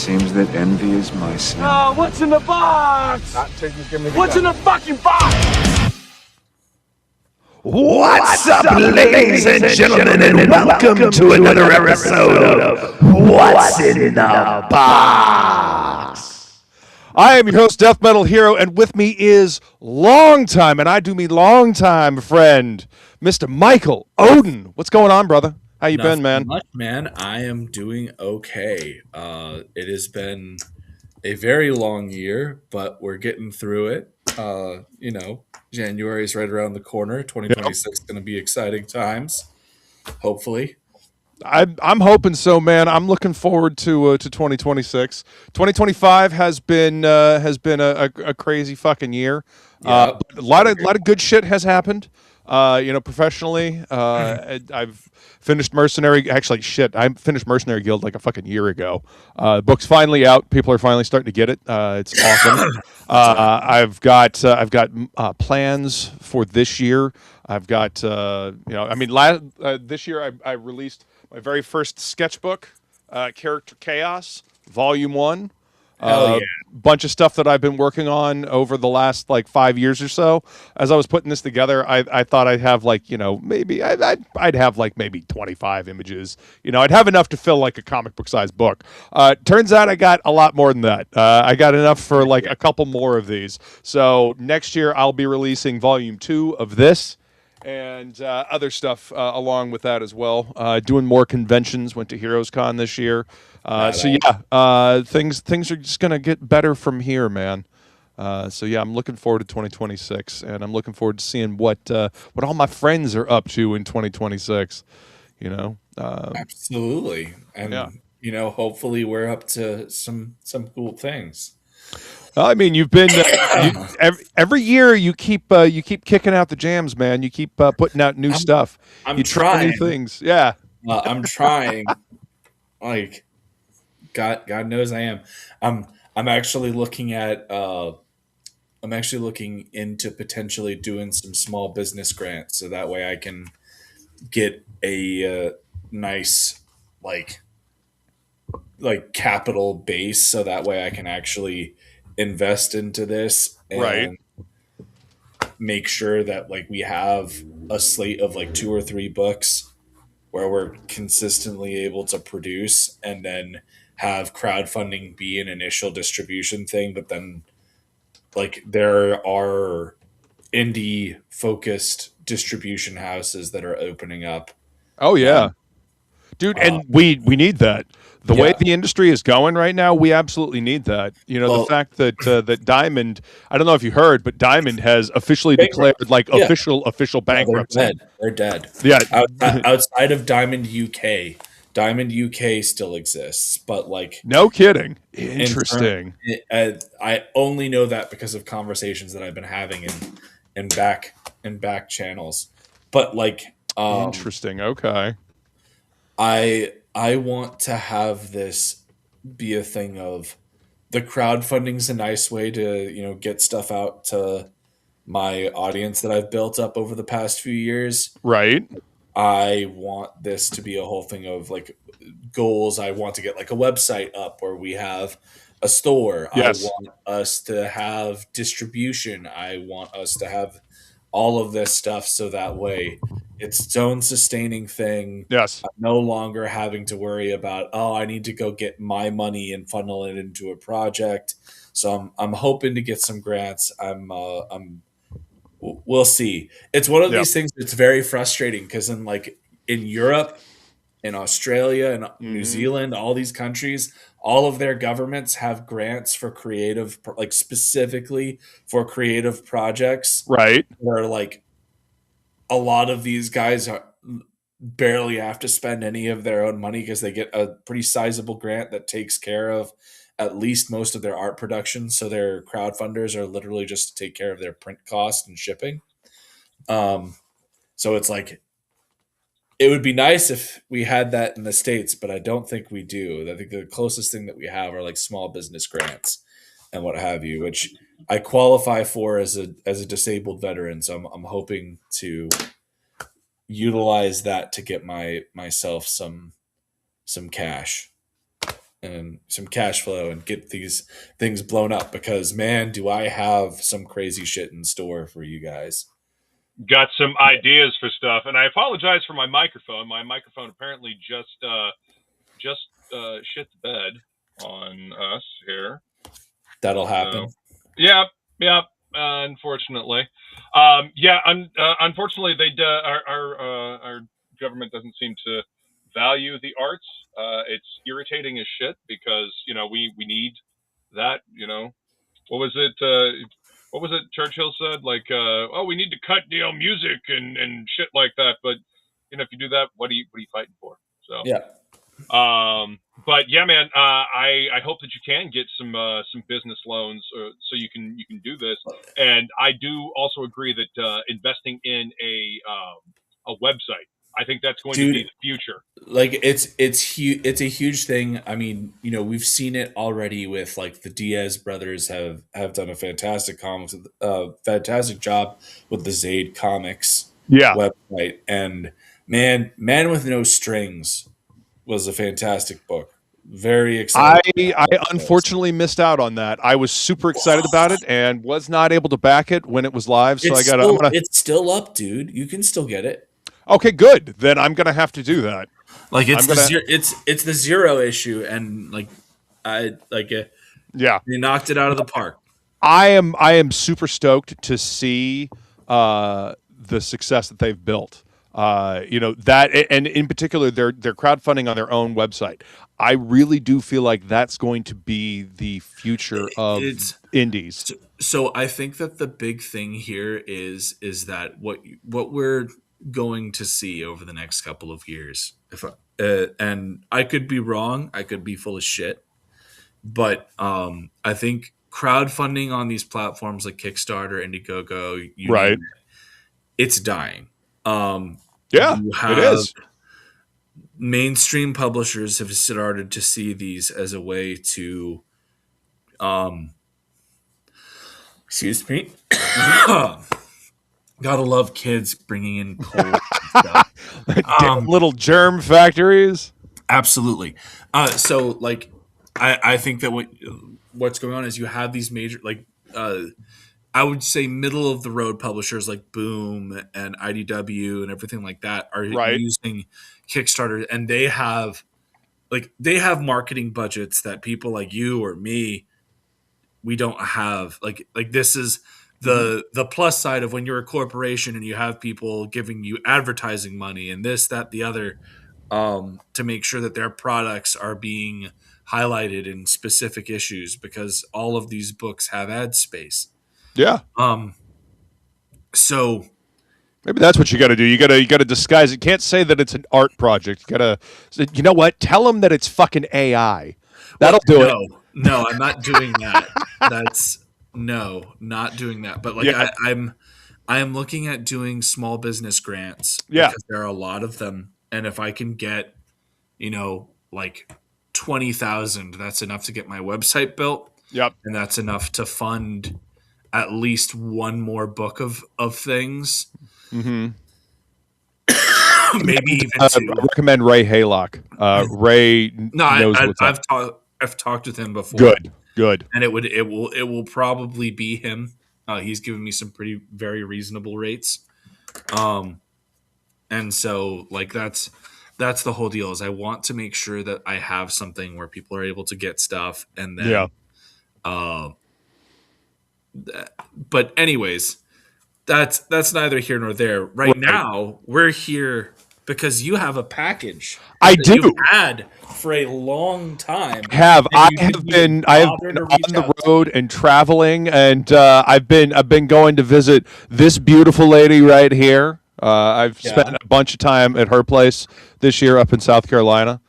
seems that envy is my sin. Oh, what's in the box? What's in the fucking box? What's up, ladies and gentlemen, and welcome to another episode of What's in the Box? I am your host, DeathMetalHero, and with me is longtime, and I do mean longtime friend, Mr. Michael Oden. What's going on, brother? How you been, man? Much, man. I am doing okay. It has been a very long year, but we're getting through it. January is right around the corner. 2026 is going to be exciting times. Hopefully, I'm hoping so, man. I'm looking forward to 2026. 2025 has been a crazy fucking year. But a lot of good shit has happened. Professionally, I've finished Mercenary. Actually, shit, I finished Mercenary Guild like a fucking year ago. The book's finally out. People are finally starting to get it. It's awesome. I've got plans for this year. I've got this year I released my very first sketchbook, Character Chaos, Volume 1. Bunch of stuff that I've been working on over the last 5 years or so. As I was putting this together, I thought I'd have maybe I'd have maybe 25 images. I'd have enough to fill a comic book sized book. Turns out I got a lot more than that. I got enough for a couple more of these. So next year I'll be releasing Volume 2 of this. And other stuff along with that as well. Doing more conventions. Went to Heroes Con this year. Things are just gonna get better from here, man. I'm looking forward to 2026, and I'm looking forward to seeing what all my friends are up to in 2026. Absolutely, and hopefully we're up to some cool things. I mean, you've been every year. You keep kicking out the jams, man. You keep putting out new stuff. I'm trying new things. Yeah, I'm trying. God knows I am. I'm actually looking at. I'm actually looking into potentially doing some small business grants, so that way I can get a nice capital base, so that way I can actually invest into this and make sure that we have a slate of 2 or 3 books where we're consistently able to produce, and then have crowdfunding be an initial distribution thing. But then there are indie focused distribution houses that are opening up. Oh yeah. Dude, and we need that. The way the industry is going right now, we absolutely need that. The fact that that Diamond, I don't know if you heard, but Diamond has officially declared official bankruptcy. They're dead. Yeah. Outside of Diamond UK still exists, but no kidding. Interesting. I only know that because of conversations that I've been having in back channels. But interesting. Okay. I want to have this be a thing of the crowdfunding's a nice way to, get stuff out to my audience that I've built up over the past few years. Right. I want this to be a whole thing of goals. I want to get a website up where we have a store. Yes. I want us to have distribution. I want us to have all of this stuff, so that way it's its own sustaining thing. Yes. I'm no longer having to worry about, I need to go get my money and funnel it into a project. So I'm hoping to get some grants. We'll see. It's one of these things that's very frustrating, because in Europe, in Australia, and New Zealand, all these countries, all of their governments have grants for creative, specifically for creative projects. Right. Where a lot of these guys barely have to spend any of their own money, because they get a pretty sizable grant that takes care of at least most of their art production. So their crowdfunders are literally just to take care of their print cost and shipping. So it's it would be nice if we had that in the States, but I don't think we do. I think the closest thing that we have are small business grants and what have you, which I qualify for as a disabled veteran. So I'm hoping to utilize that to get myself some cash. and some cash flow and get these things blown up, because man, do I have some crazy shit in store for you guys. Got some ideas for stuff, and I apologize for my microphone. My microphone apparently just shit the bed on us here. That'll happen. Yeah. Unfortunately, unfortunately, our government doesn't seem to value the arts. It's irritating as shit because we need that. What was it? What was it Churchill said? Like, we need to cut music and shit like that. But if you do that, what are you fighting for? So yeah. But yeah, man, I hope that you can get some business loans so you can do this. And I do also agree that investing in a website, I think that's going to be the future. Like it's a huge thing. I mean, we've seen it already with like the Diaz brothers have done a fantastic fantastic job with the Zaid Comics website, and Man with No Strings was a fantastic book. Very excited. I unfortunately missed out on that. I was super excited about it and was not able to back it when it was live. So it's still up, dude. You can still get it. Okay, good. Then I'm gonna have to do that. Like it's the zero issue, and they knocked it out of the park. I am super stoked to see the success that they've built. That, and in particular, they're crowdfunding on their own website. I really do feel like that's going to be the future of indies. So I think that the big thing here is that what we're going to see over the next couple of years, and I could be wrong, I could be full of shit, but I think crowdfunding on these platforms like Kickstarter, Indiegogo, it's dying. It is. Mainstream publishers have started to see these as a way to, excuse me, gotta love kids bringing in cold stuff. Little germ factories. Absolutely. So like, I think that what's going on is you have these major, like, I would say middle of the road publishers like Boom and IDW and everything like that are using Kickstarter, and they have marketing budgets that people like you or me, we don't have. Like this is the plus side of when you're a corporation and you have people giving you advertising money and this, that, the other, to make sure that their products are being highlighted in specific issues, because all of these books have ad space. Yeah. So maybe that's what you got to do. You got to disguise it. Can't say that it's an art project. You got to, you know what? Tell them that it's fucking AI. That'll do it. No, I'm not doing that. Not doing that. But like, I'm looking at doing small business grants. Yeah, because there are a lot of them, and if I can get, like 20,000, that's enough to get my website built. Yep, and that's enough to fund at least one more book of things. Mm-hmm. Maybe even two. I recommend Ray Haylock. Ray knows what's up. I've talked with him before. Good. And it will probably be him. He's given me some very reasonable rates. And so like that's the whole deal, is I want to make sure that I have something where people are able to get stuff, and then but anyways, that's neither here nor there. Right now, we're here because you have a package I do you've had for a long time. I have been on the road and traveling, and I've been going to visit this beautiful lady right here. I've spent a bunch of time at her place this year up in South Carolina.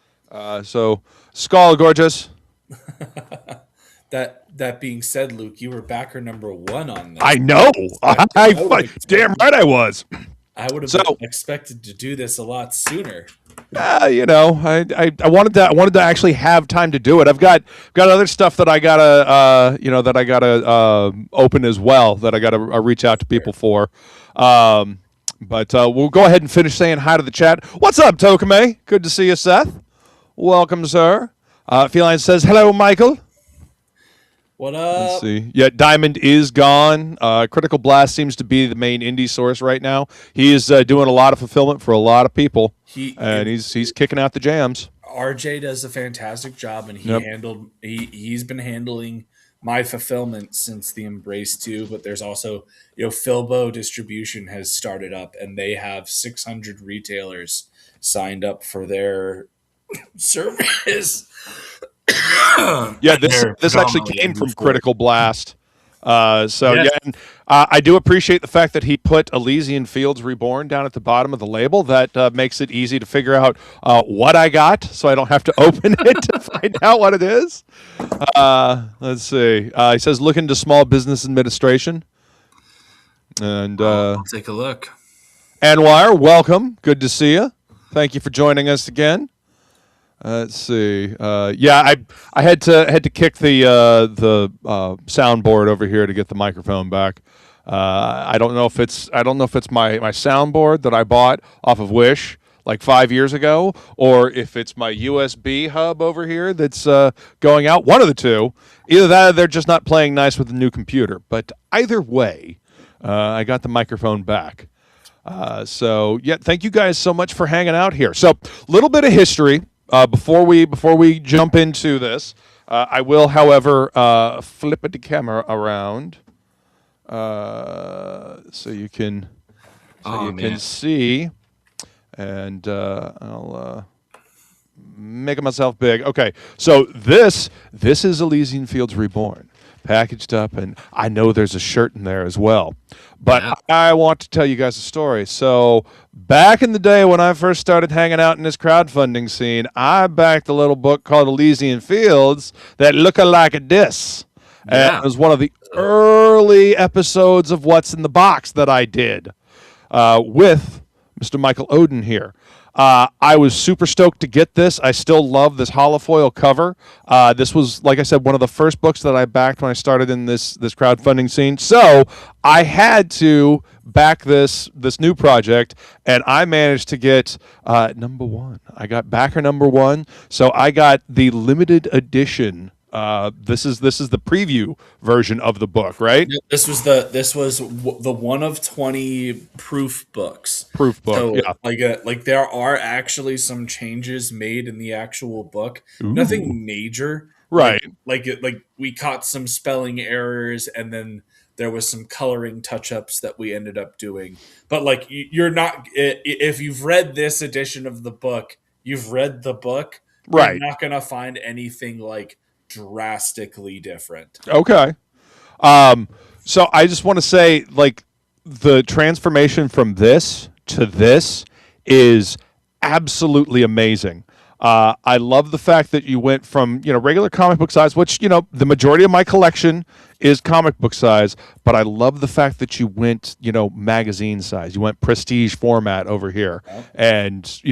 So, Skull gorgeous. That being said, Luke, you were backer number 1 on this. I know. Damn right I was. I would have expected to do this a lot sooner. I wanted to actually have time to do it. I've got other stuff that I gotta open as well, that I gotta reach out to people for. But we'll go ahead and finish saying hi to the chat. What's up, Tokame? Good to see you, Seth. Welcome, sir. Feline says, hello, Michael. What up? Let's see. Yeah, Diamond is gone. Critical Blast seems to be the main indie source right now. He is doing a lot of fulfillment for a lot of people, and he's kicking out the jams. RJ does a fantastic job, and he's been handling my fulfillment since the Embrace 2, but there's also, Filbo Distribution has started up, and they have 600 retailers signed up for their service. Yeah, this actually came from Critical Blast. And I do appreciate the fact that he put Elysian Fields Reborn down at the bottom of the label. That makes it easy to figure out what I got, so I don't have to open it to find out what it is. Let's see. He says, look into small business administration. And I'll take a look. Anwar, welcome. Good to see you. Thank you for joining us again. Let's see. I had to kick the soundboard over here to get the microphone back. I don't know if it's my soundboard that I bought off of Wish like 5 years ago, or if it's my USB hub over here that's going out. One of the two. Either that or they're just not playing nice with the new computer. But either way, I got the microphone back. Thank you guys so much for hanging out here. So, a little bit of history. Before we jump into this, I will, however, flip the camera around so you can see, and I'll make myself big. Okay, so this is Elysian Fields Reborn, packaged up, and I know there's a shirt in there as well. But I want to tell you guys a story. So back in the day when I first started hanging out in this crowdfunding scene, I backed a little book called Elysian Fields that looked like this. And it was one of the early episodes of What's in the Box that I did with Mr. Michael Oden here. I was super stoked to get this. I still love this holofoil cover. This was, like I said, one of the first books that I backed when I started in this crowdfunding scene. So I had to back this new project, and I managed to get number one. I got backer number one. So I got the limited edition. This is the preview version of the book, right? This was the one of 20 proof books. Proof book, so, yeah. Like there are actually some changes made in the actual book. Ooh. Nothing major, right? Like we caught some spelling errors, and then there was some coloring touch-ups that we ended up doing. But like you're not, if you've read this edition of the book, you've read the book, right? You're not gonna find anything like drastically different. Okay. So I just want to say, like, the transformation from this to this is absolutely amazing. I love the fact that you went from, regular comic book size, which, the majority of my collection is comic book size, but I love the fact that you went, magazine size. You went prestige format over here. Okay. And,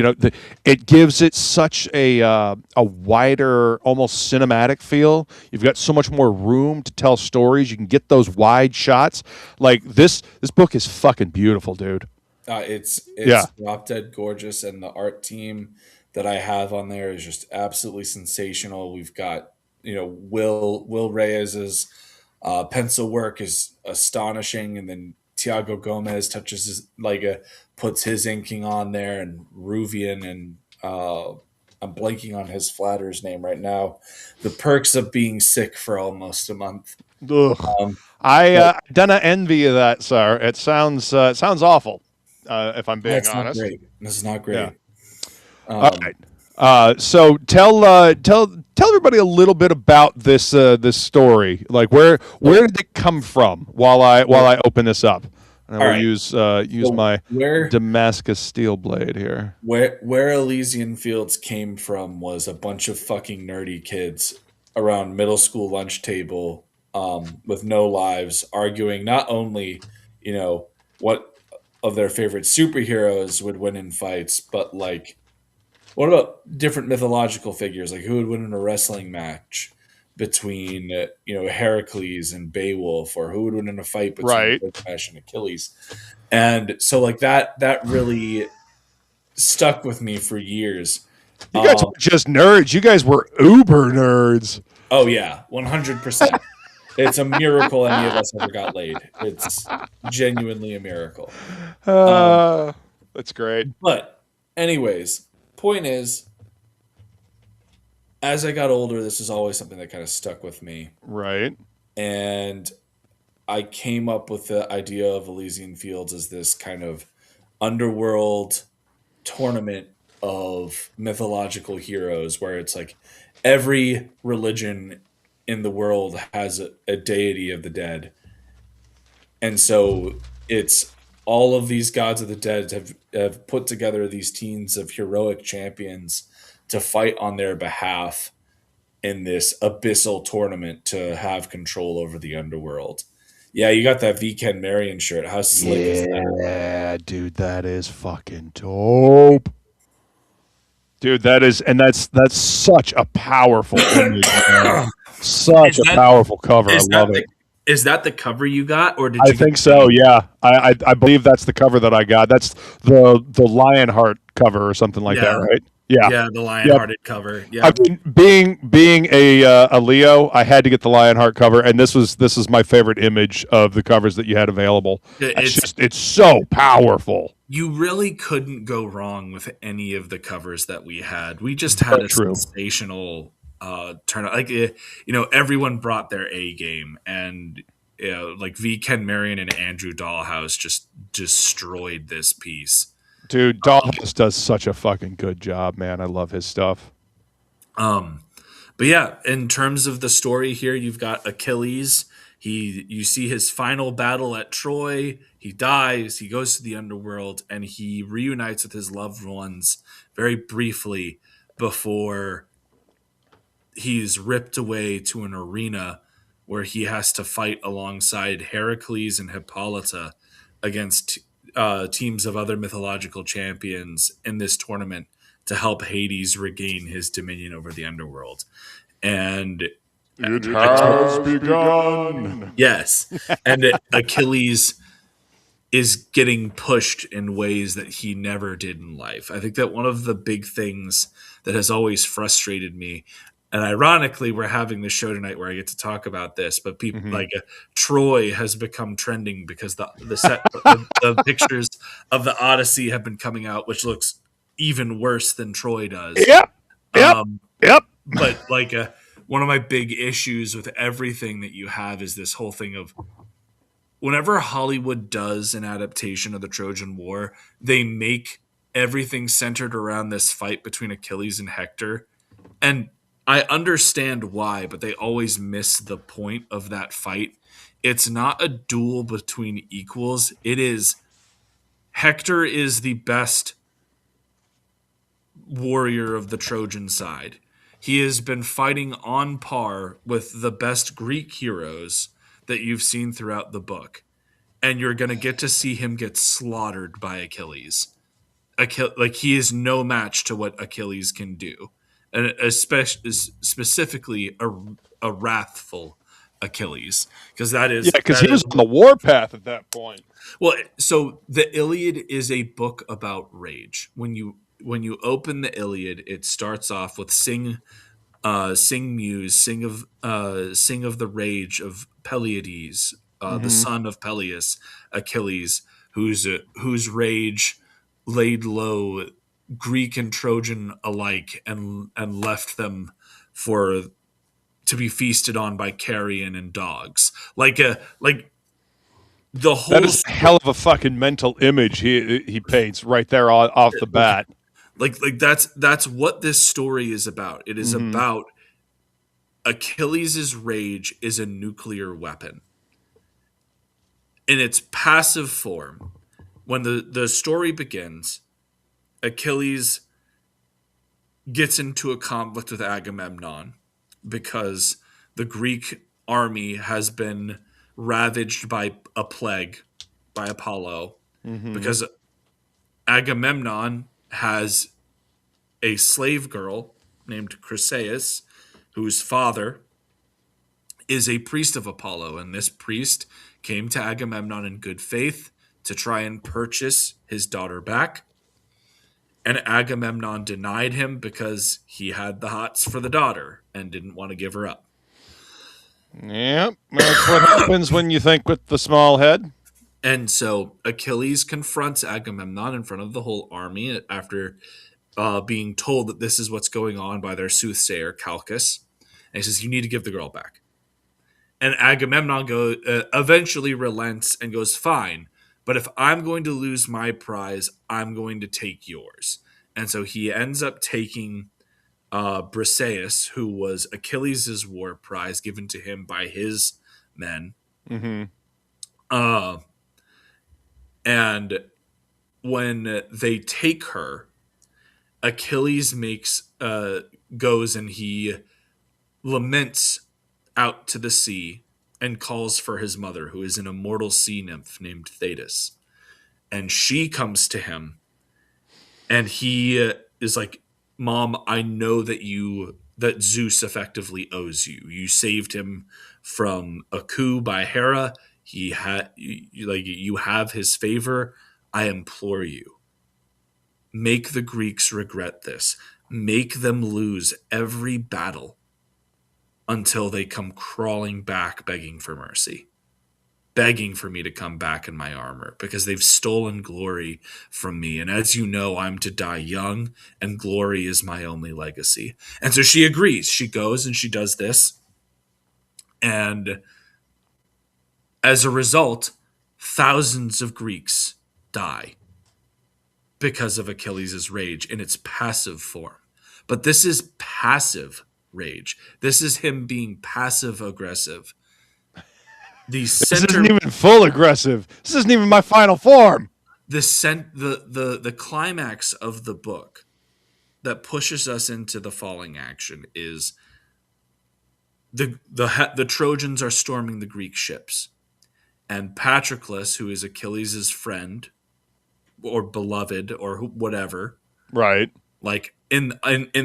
it gives it such a wider, almost cinematic feel. You've got so much more room to tell stories. You can get those wide shots. Like, this book is fucking beautiful, dude. It's drop dead gorgeous, and the art team that I have on there is just absolutely sensational. We've got, Will Reyes's pencil work is astonishing, and then Tiago Gomez puts his inking on there, and Ruvian, and I'm blanking on his flatter's name right now. The perks of being sick for almost a month. I don't envy you that, sir. It sounds awful. If I'm being honest, This is not great. Yeah. All right. So tell everybody a little bit about this story. Like, where did it come from? While I open this up, and I will use my Damascus steel blade here. Where Elysian Fields came from was a bunch of fucking nerdy kids around middle school lunch table with no lives, arguing not only what of their favorite superheroes would win in fights, but like, what about different mythological figures? Like, who would win in a wrestling match between Heracles and Beowulf, or who would win in a fight between Gilgamesh and Achilles? And so like that really stuck with me for years. You guys weren't just nerds. You guys were uber nerds. Oh yeah, 100%. It's a miracle any of us ever got laid. It's genuinely a miracle. That's great. But anyways, point is, as I got older, this is always something that kind of stuck with me. Right. And I came up with the idea of Elysian Fields as this kind of underworld tournament of mythological heroes where it's like every religion in the world has a deity of the dead. And so it's all of these gods of the dead have put together these teams of heroic champions to fight on their behalf in this abyssal tournament to have control over the underworld. Yeah, you got that V. Ken Marion shirt. How slick is that? Yeah, dude, that is fucking dope. Dude, that's such a powerful image, man. Such a powerful cover. I love it. Is that the cover you got, or did I you? think so. Yeah, I believe that's the cover that I got. That's the Lionheart cover or something like that, right? Yeah, yeah, the Lionhearted cover. Yeah, I mean, being a Leo, I had to get the Lionheart cover, and this is my favorite image of the covers that you had available. It's so powerful. You really couldn't go wrong with any of the covers that we had. We just had a sensational turnout. Like everyone brought their A game, and like V. Ken Marion and Andrew Dahlhaus just destroyed this piece. Dude, Dahlhaus does such a fucking good job, man. I love his stuff. But yeah, in terms of the story here, you've got Achilles. You see his final battle at Troy. He dies. He goes to the underworld, and he reunites with his loved ones very briefly before he's ripped away to an arena where he has to fight alongside Heracles and Hyppolite against teams of other mythological champions in this tournament to help Hades regain his dominion over the underworld. And it has begun. Yes. And Achilles is getting pushed in ways that he never did in life. I think that one of the big things that has always frustrated me, and ironically, we're having this show tonight where I get to talk about this, but people like Troy has become trending because the pictures of the Odyssey have been coming out, which looks even worse than Troy does. Yep. But like one of my big issues with everything that you have is this whole thing of whenever Hollywood does an adaptation of the Trojan War, they make everything centered around this fight between Achilles and Hector. And I understand why, but they always miss the point of that fight. It's not a duel between equals. It is Hector is the best warrior of the Trojan side. He has been fighting on par with the best Greek heroes that you've seen throughout the book. And you're going to get to see him get slaughtered by Achilles. Like he is no match to what Achilles can do. And especially specifically a wrathful Achilles, because that is because he was on the warpath at that point. Well, so the Iliad is a book about rage. When you open the Iliad, it starts off with sing muse, sing of the rage of Peliades, the son of Peleus, Achilles, whose rage laid low Greek and Trojan alike and left them to be feasted on by carrion and dogs. Like the whole that is a hell of a fucking mental image he paints right there off the bat. Like that's what this story is about. It is about Achilles' rage is a nuclear weapon. In its passive form, when the story begins, Achilles gets into a conflict with Agamemnon because the Greek army has been ravaged by a plague by Apollo, because Agamemnon has a slave girl named Chryseis, whose father is a priest of Apollo, and this priest came to Agamemnon in good faith to try and purchase his daughter back. And Agamemnon denied him because he had the hots for the daughter and didn't want to give her up. Yep, that's what happens when you think with the small head. And so Achilles confronts Agamemnon in front of the whole army after being told that this is what's going on by their soothsayer, Calchas. And he says, you need to give the girl back. And Agamemnon eventually relents and goes, fine, but if I'm going to lose my prize, I'm going to take yours. And so he ends up taking Briseis, who was Achilles' war prize given to him by his men. Mm-hmm. And when they take her, Achilles goes and he laments out to the sea and calls for his mother, who is an immortal sea nymph named Thetis. And she comes to him and he is like, Mom, I know that Zeus effectively owes you. You saved him from a coup by Hera. You have his favor. I implore you. Make the Greeks regret this. Make them lose every battle until they come crawling back begging for mercy, begging for me to come back in my armor, because they've stolen glory from me. And as you know, I'm to die young, and glory is my only legacy. And so she agrees. She goes and she does this. And as a result, thousands of Greeks die because of Achilles' rage in its passive form. But this is passive rage. This is him being passive aggressive. This isn't even full aggressive. This isn't even my final form. The climax of the book that pushes us into the falling action is the Trojans are storming the Greek ships, and Patroclus, who is Achilles' friend or beloved or whatever, right? Like in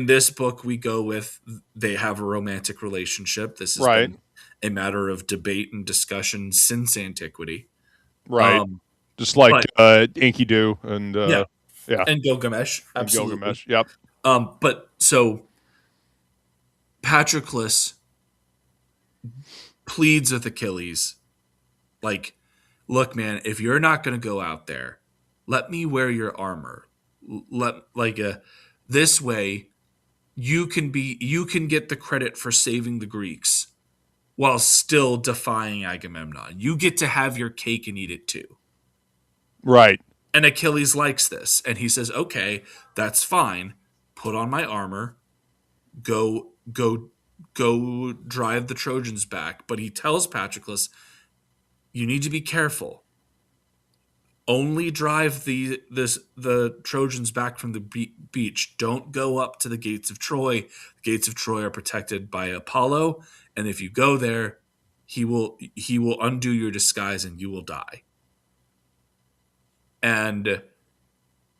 this book, we go with they have a romantic relationship. This has been a matter of debate and discussion since antiquity, right? Just like Enkidu and and Gilgamesh, absolutely. And Gilgamesh, yep. But so Patroclus pleads with Achilles, like, look, man, if you're not going to go out there, let me wear your armor. This way, you can get the credit for saving the Greeks while still defying Agamemnon. You get to have your cake and eat it too. Right. And Achilles likes this, and he says, "Okay, that's fine. Put on my armor. Go drive the Trojans back." But he tells Patroclus, "You need to be careful. Only drive the Trojans back from the beach. Don't go up to the gates of Troy. The gates of Troy are protected by Apollo, and if you go there, he will undo your disguise and you will die." And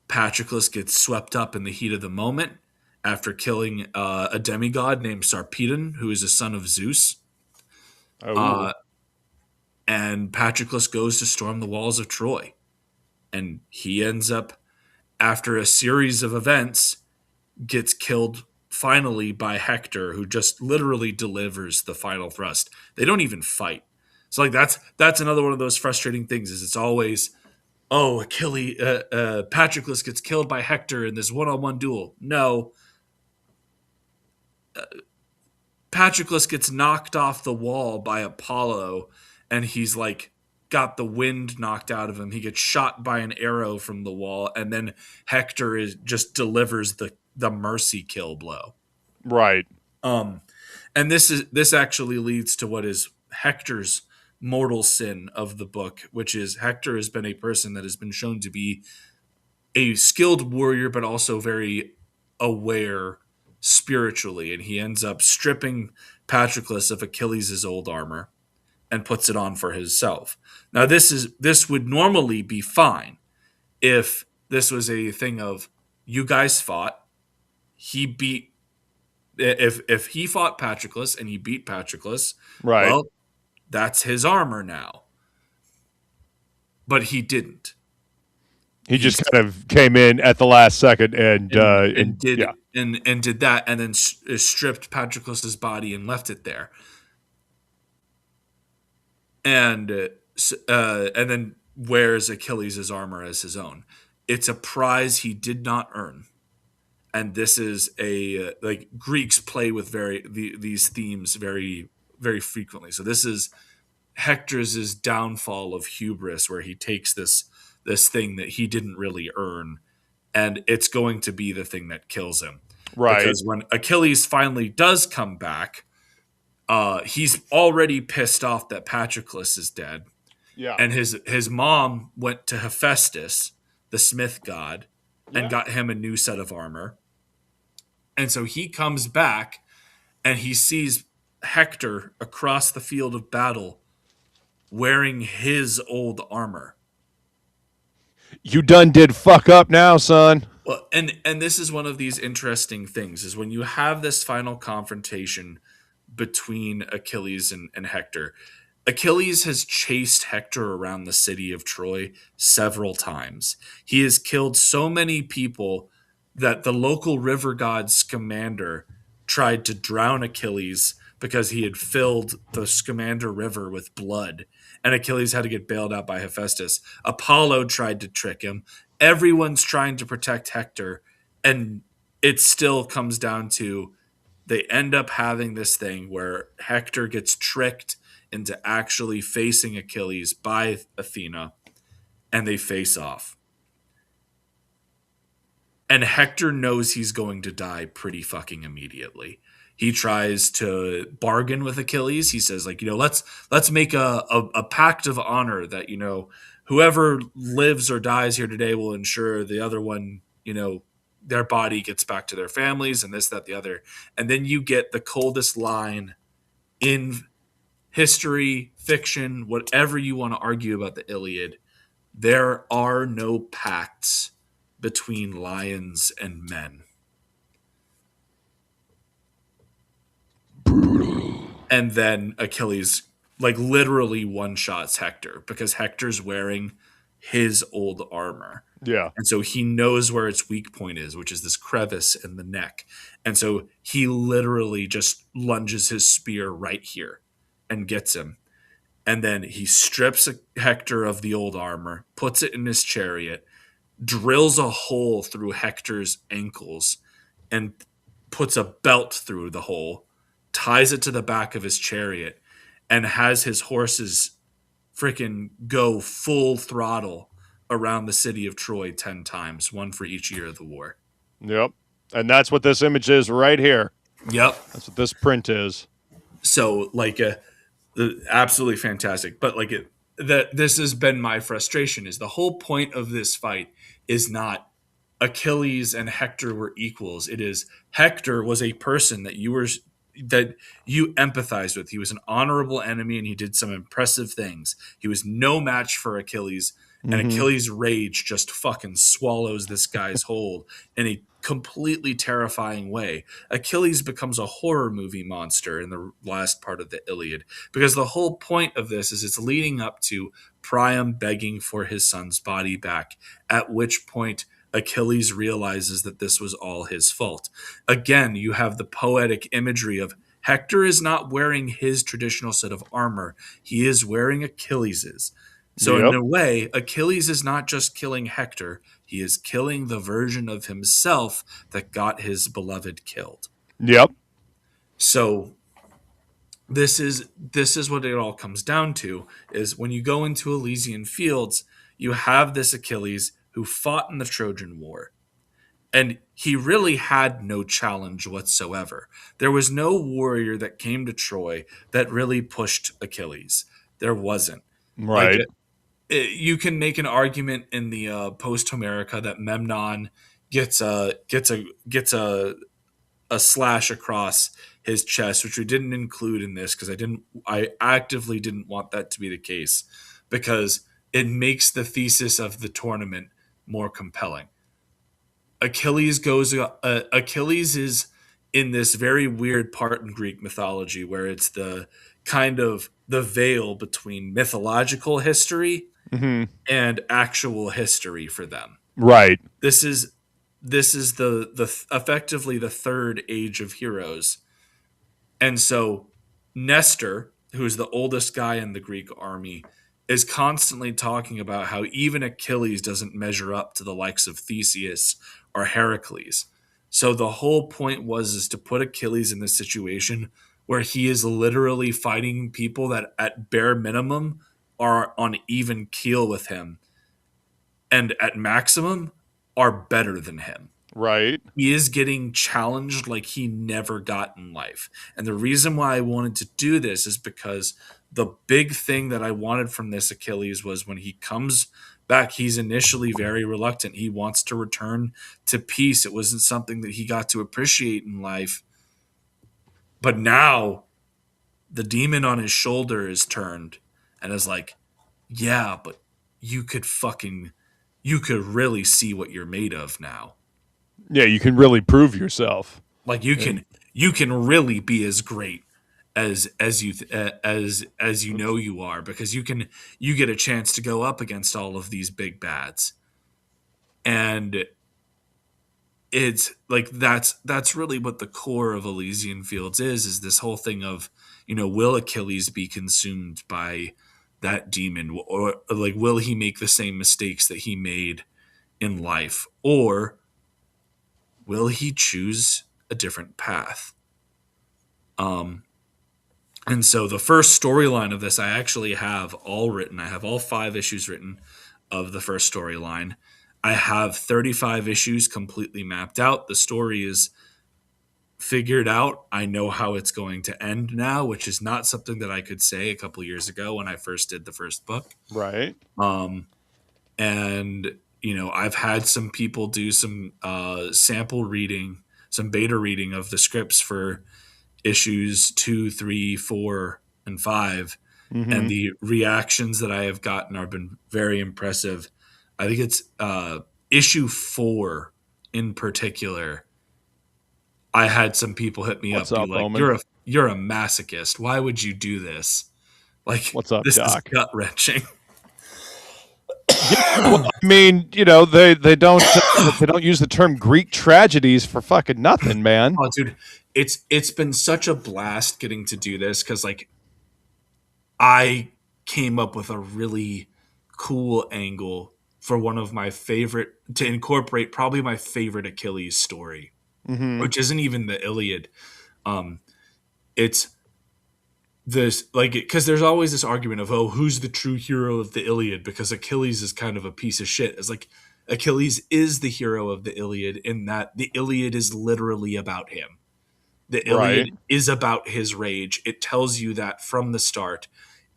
Patroclus gets swept up in the heat of the moment after killing a demigod named Sarpedon, who is a son of Zeus. And Patroclus goes to storm the walls of Troy. And he ends up, after a series of events, gets killed finally by Hector, who just literally delivers the final thrust. They don't even fight. So like that's another one of those frustrating things, is it's always, Achilles, Patroclus gets killed by Hector in this one-on-one duel. No. Patroclus gets knocked off the wall by Apollo, and he's like got the wind knocked out of him. He gets shot by an arrow from the wall, and then Hector just delivers the mercy kill blow. Right. And this actually leads to what is Hector's mortal sin of the book, which is Hector has been a person that has been shown to be a skilled warrior, but also very aware spiritually. And he ends up stripping Patroclus of Achilles' old armor and puts it on for himself. Now, this would normally be fine if this was a thing of, you guys fought, he beat, if he fought Patroclus and he beat Patroclus, right, well, that's his armor now. But he didn't. He just kind of came in at the last second and did yeah. and did that, and then stripped Patroclus's body and left it there, and then wears Achilles' armor as his own. It's a prize he did not earn, and this is a like Greeks play with these themes very very frequently. So this is Hector's downfall of hubris, where he takes this thing that he didn't really earn, and it's going to be the thing that kills him. Right. Because when Achilles finally does come back, he's already pissed off that Patroclus is dead. Yeah. And his mom went to Hephaestus, the smith god, and got him a new set of armor. And so he comes back and he sees Hector across the field of battle wearing his old armor. You done did fuck up now, son. Well, and this is one of these interesting things, is when you have this final confrontation between Achilles and Hector. Achilles has chased Hector around the city of Troy several times. He has killed so many people that the local river god Scamander tried to drown Achilles because he had filled the Scamander River with blood, and Achilles had to get bailed out by Hephaestus. Apollo tried to trick him. Everyone's trying to protect Hector, and it still comes down to they end up having this thing where Hector gets tricked into actually facing Achilles by Athena, and they face off. And Hector knows he's going to die pretty fucking immediately. He tries to bargain with Achilles. He says, like, let's make a pact of honor that, whoever lives or dies here today will ensure the other one, their body gets back to their families, and this, that, the other. And then you get the coldest line in history, fiction, whatever you want to argue about the Iliad. There are no pacts between lions and men. Brutal. And then Achilles, like, literally one-shots Hector because Hector's wearing his old armor. Yeah. And so he knows where its weak point is, which is this crevice in the neck. And so he literally just lunges his spear right here and gets him. And then he strips Hector of the old armor, puts it in his chariot, drills a hole through Hector's ankles, and puts a belt through the hole, ties it to the back of his chariot, and has his horses freaking go full throttle around the city of Troy 10 times, one for each year of the war. Yep. And that's what this image is right here. Yep. That's what this print is. So, like, absolutely fantastic. But, like, this has been my frustration, is the whole point of this fight is not Achilles and Hector were equals. It is Hector was a person that you empathized with. He was an honorable enemy, and he did some impressive things. He was no match for Achilles, and Achilles' rage just fucking swallows this guy's hold in a completely terrifying way. Achilles becomes a horror movie monster in the last part of the Iliad, because the whole point of this is it's leading up to Priam begging for his son's body back, at which point Achilles realizes that this was all his fault. Again, you have the poetic imagery of Hector is not wearing his traditional set of armor. He is wearing Achilles's. So in a way, Achilles is not just killing Hector. He is killing the version of himself that got his beloved killed. Yep. So this is what it all comes down to, is when you go into Elysian fields, you have this Achilles who fought in the Trojan War. And he really had no challenge whatsoever. There was no warrior that came to Troy that really pushed Achilles. There wasn't. Right. Like, you can make an argument in the post-Homerica that Memnon gets a slash across his chest, which we didn't include in this because I actively didn't want that to be the case, because it makes the thesis of the tournament more compelling. Achilles is in this very weird part in Greek mythology where it's the kind of the veil between mythological history and actual history for them. Right. This is the effectively the third age of heroes. And so Nestor, who is the oldest guy in the Greek army, is constantly talking about how even Achilles doesn't measure up to the likes of Theseus or Heracles. So the whole point is to put Achilles in this situation where he is literally fighting people that at bare minimum are on even keel with him and at maximum are better than him. Right. He is getting challenged like he never got in life. And the reason why I wanted to do this is because the big thing that I wanted from this Achilles was when he comes back, he's initially very reluctant. He wants to return to peace. It wasn't something that he got to appreciate in life. But now the demon on his shoulder is turned and is like, yeah, but you could really see what you're made of now. Yeah, you can really prove yourself. Like you can really be as great as you know you are, because you get a chance to go up against all of these big bads. And it's like that's really what the core of Elysian Fields is this whole thing of, will Achilles be consumed by that demon, or like will he make the same mistakes that he made in life, or will he choose a different path? And so the first storyline of this, I actually have all written. I have all 5 issues written of the first storyline. I have 35 issues completely mapped out. The story is figured out. I know how it's going to end now, which is not something that I could say a couple years ago when I first did the first book. Right. And I've had some people do some sample reading, some beta reading of the scripts for issues 2, 3, 4, and 5. And the reactions that I have gotten have been very impressive. I think it's issue 4 in particular. I had some people hit me up, be like, Omen? "You're a masochist. Why would you do this? Like, What's up, this Doc? is gut wrenching." Well, I mean, they don't use the term Greek tragedies for fucking nothing, man. Oh, dude, it's been such a blast getting to do this, because like I came up with a really cool angle for one of my favorite, to incorporate probably my favorite Achilles story, which isn't even the Iliad. It's this, like, because there's always this argument of, oh, who's the true hero of the Iliad, because Achilles is kind of a piece of shit. It's like Achilles is the hero of the Iliad in that the Iliad is literally about him. The Iliad is about his rage. It tells you that from the start.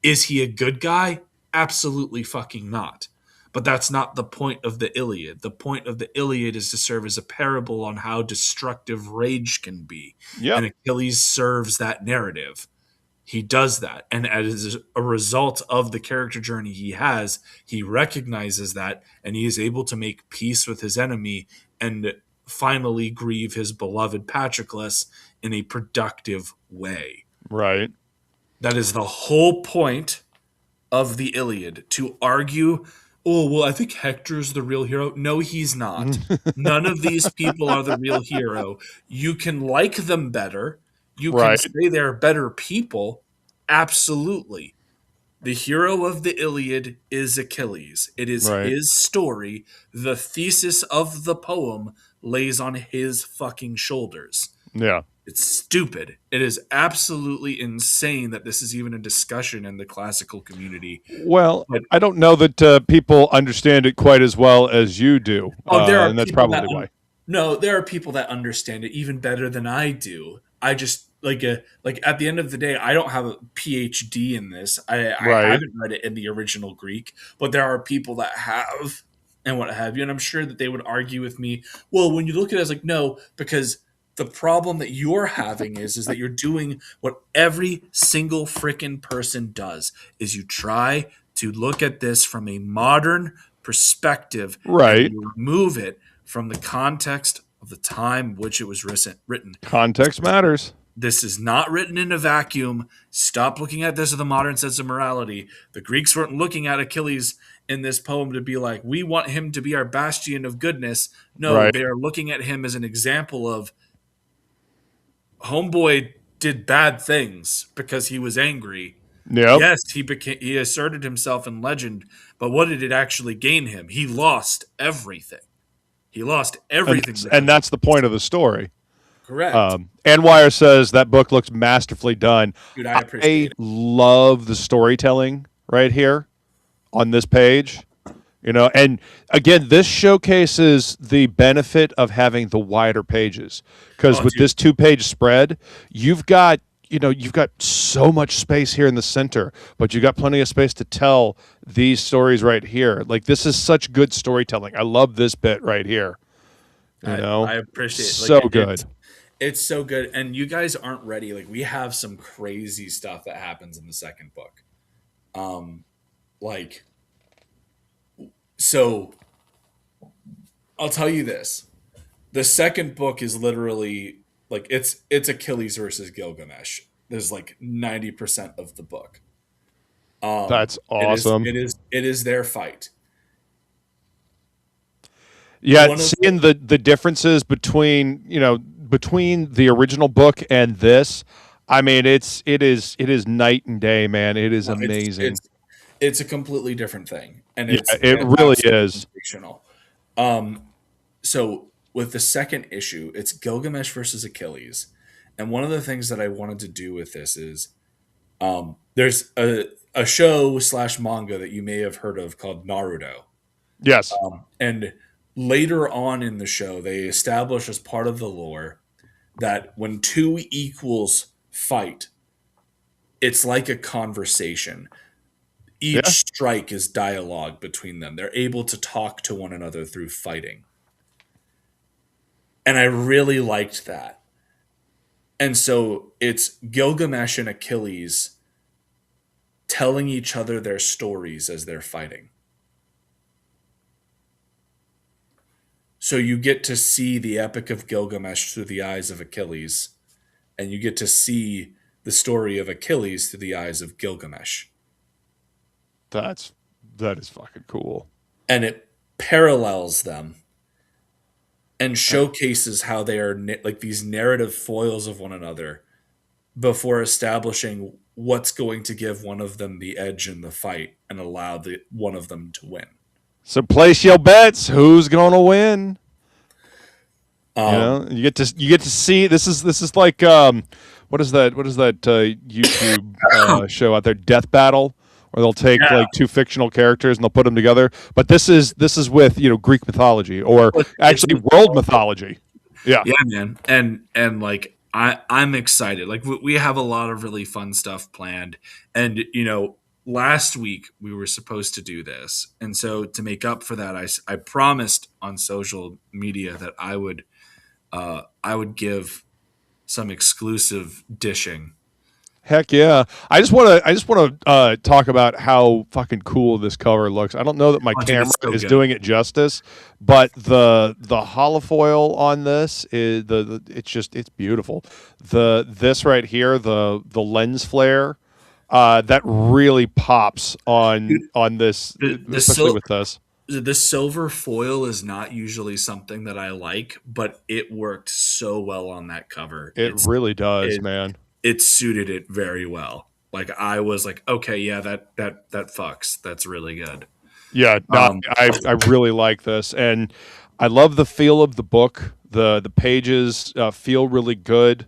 Is he a good guy? Absolutely fucking not. But that's not the point of the Iliad. The point of the Iliad is to serve as a parable on how destructive rage can be. Yep. And Achilles serves that narrative. He does that. And as a result of the character journey he has, he recognizes that, and he is able to make peace with his enemy and finally grieve his beloved Patroclus in a productive way. Right. That is the whole point of the Iliad, to argue, oh, well, I think Hector's the real hero. No, he's not. None of these people are the real hero. You can like them better. You can say they're better people. Absolutely. The hero of the Iliad is Achilles. It is his story. The thesis of the poem lays on his fucking shoulders. Yeah. It's stupid. It is absolutely insane that this is even a discussion in the classical community. Well, I don't know that people understand it quite as well as you do. There are and that's probably why. No, there are people that understand it even better than I do. I just like at the end of the day, I don't have a PhD in this. I haven't read it in the original Greek, but there are people that have and what have you. And I'm sure that they would argue with me. Well, when you look at it, it's like, no, because the problem that you're having is that you're doing what every single freaking person does, is you try to look at this from a modern perspective, and you remove it from the context of the time which it was written. Context matters. this is not written in a vacuum. Stop looking at this with a modern sense of morality. The Greeks weren't looking at Achilles in this poem to be like, we want him to be our bastion of goodness. No, Right. they are looking at him as an example of homeboy did bad things because he was angry. Yep. Yes, he asserted himself in legend, but what did it actually gain him? He lost everything. He lost everything. And that's the point of the story. Correct. Anwire says that book looks masterfully done. Dude, I appreciate it. Love the storytelling right here on this page. And again, this showcases the benefit of having the wider pages, because with this 2-page spread, you've got so much space here in the center, but you got plenty of space to tell these stories right here. Like, this is such good storytelling. I love this bit right here. I appreciate it. So good. It's so good. And you guys aren't ready. Like, we have some crazy stuff that happens in the second book. So I'll tell you this. The second book is literally like it's Achilles versus Gilgamesh. There's like 90% of the book. That's awesome. It is their fight. Yeah, seeing the differences between the original book and this, I mean, it is night and day, man. It is amazing. It's a completely different thing, and it really is. Fictional. So with the second issue, it's Gilgamesh versus Achilles, and one of the things that I wanted to do with this is, there's a show / manga that you may have heard of called Naruto. Yes, and later on in the show, they establish as part of the lore that when two equals fight, it's like a conversation. Each strike is dialogue between them. They're able to talk to one another through fighting. And I really liked that. And so it's Gilgamesh and Achilles telling each other their stories as they're fighting. So you get to see the Epic of Gilgamesh through the eyes of Achilles, and you get to see the story of Achilles through the eyes of Gilgamesh. That is fucking cool. And it parallels them and showcases how they are like these narrative foils of one another before establishing what's going to give one of them the edge in the fight and allow one of them to win. So place your bets. Who's gonna win? You get to see. This is like what is that YouTube show out there? Death Battle, where they'll take like two fictional characters and they'll put them together. But this is with Greek mythology, or actually world mythology. Yeah, man, and like I'm excited. Like we have a lot of really fun stuff planned, and last week we were supposed to do this, and so to make up for that, I promised on social media that I would give some exclusive dishing. Heck yeah! I just want to talk about how fucking cool this cover looks. I don't know that my camera is doing it justice, but the holofoil on this is it's beautiful. This right here, the lens flare. That really pops on this, especially with this. The silver foil is not usually something that I like, but it worked so well on that cover. It really does, man. It suited it very well. Like I was like, okay, yeah, that fucks. That's really good. Yeah, I really like this, and I love the feel of the book. The pages feel really good.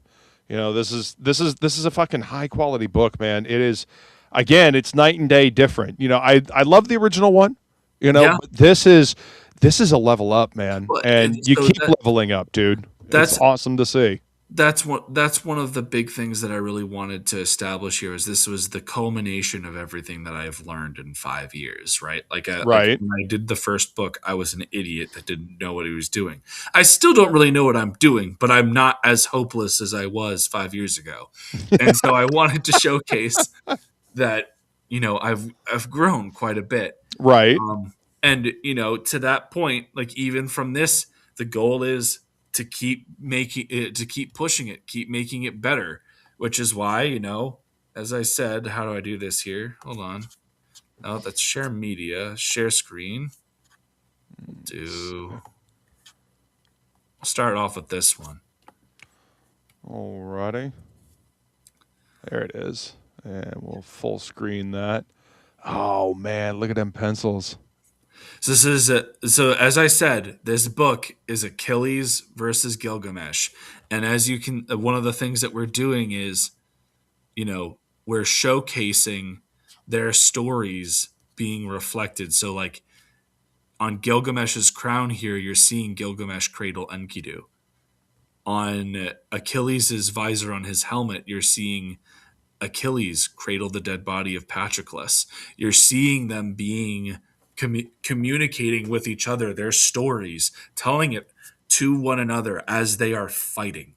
This is a fucking high quality book, man. It is, again, it's night and day different. I love the original one. But this is a level up, man, and you keep leveling up, dude. That's awesome to see. That's one of the big things that I really wanted to establish here. Is this was the culmination of everything that I've learned in 5 years, right? Like when I did the first book, I was an idiot that didn't know what he was doing. I still don't really know what I'm doing, but I'm not as hopeless as I was 5 years ago. And so I wanted to showcase that I've grown quite a bit, right? And to that point, like even from this, the goal is to keep making it, to keep pushing it, keep making it better. Which is why, as I said, how do I do this here? Hold on. Oh, that's share media, share screen. We'll start off with this one. Alrighty. There it is. And we'll full screen that. Oh man, look at them pencils. So so as I said, this book is Achilles versus Gilgamesh. And as you can, one of the things that we're doing is, we're showcasing their stories being reflected. So like on Gilgamesh's crown here, you're seeing Gilgamesh cradle Enkidu. On Achilles' visor on his helmet, you're seeing Achilles cradle the dead body of Patroclus. You're seeing them being communicating with each other, their stories, telling it to one another as they are fighting.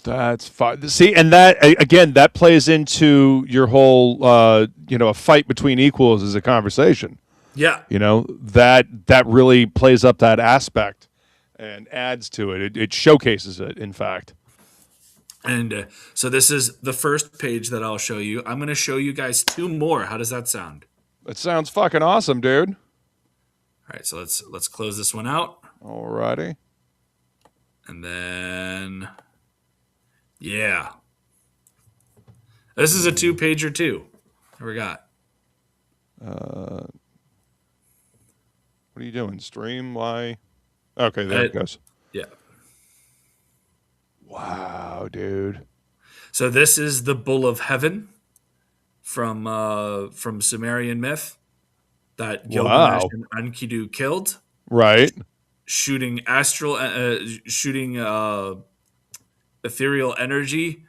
That's fine. See, and that again, that plays into your whole, a fight between equals is a conversation. Yeah, that really plays up that aspect and adds to it. It showcases it, in fact. And so this is the first page that I'll show you. I'm going to show you guys 2 more. How does that sound? It sounds fucking awesome, dude. All right, so let's close this one out. Alrighty. And then, yeah. This is a 2-pager too. What we got? What are you doing? Stream? Why? Okay, there it goes. Yeah. Wow, dude. So this is the Bull of Heaven from Sumerian myth that Gilgamesh and Enkidu killed. Right. Shooting ethereal energy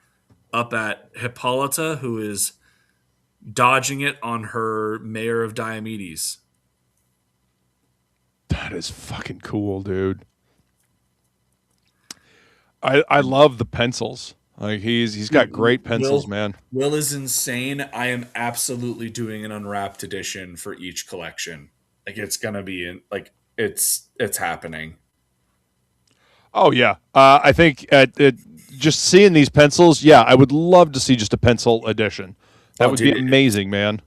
up at Hippolyta, who is dodging it on her mayor of Diomedes. That is fucking cool, dude. I love the pencils. Like he's got great pencils, man. Will is insane. I am absolutely doing an unwrapped edition for each collection. Like it's gonna be it's happening. Oh yeah, I think just seeing these pencils, yeah, I would love to see just a pencil edition. That would be amazing, man.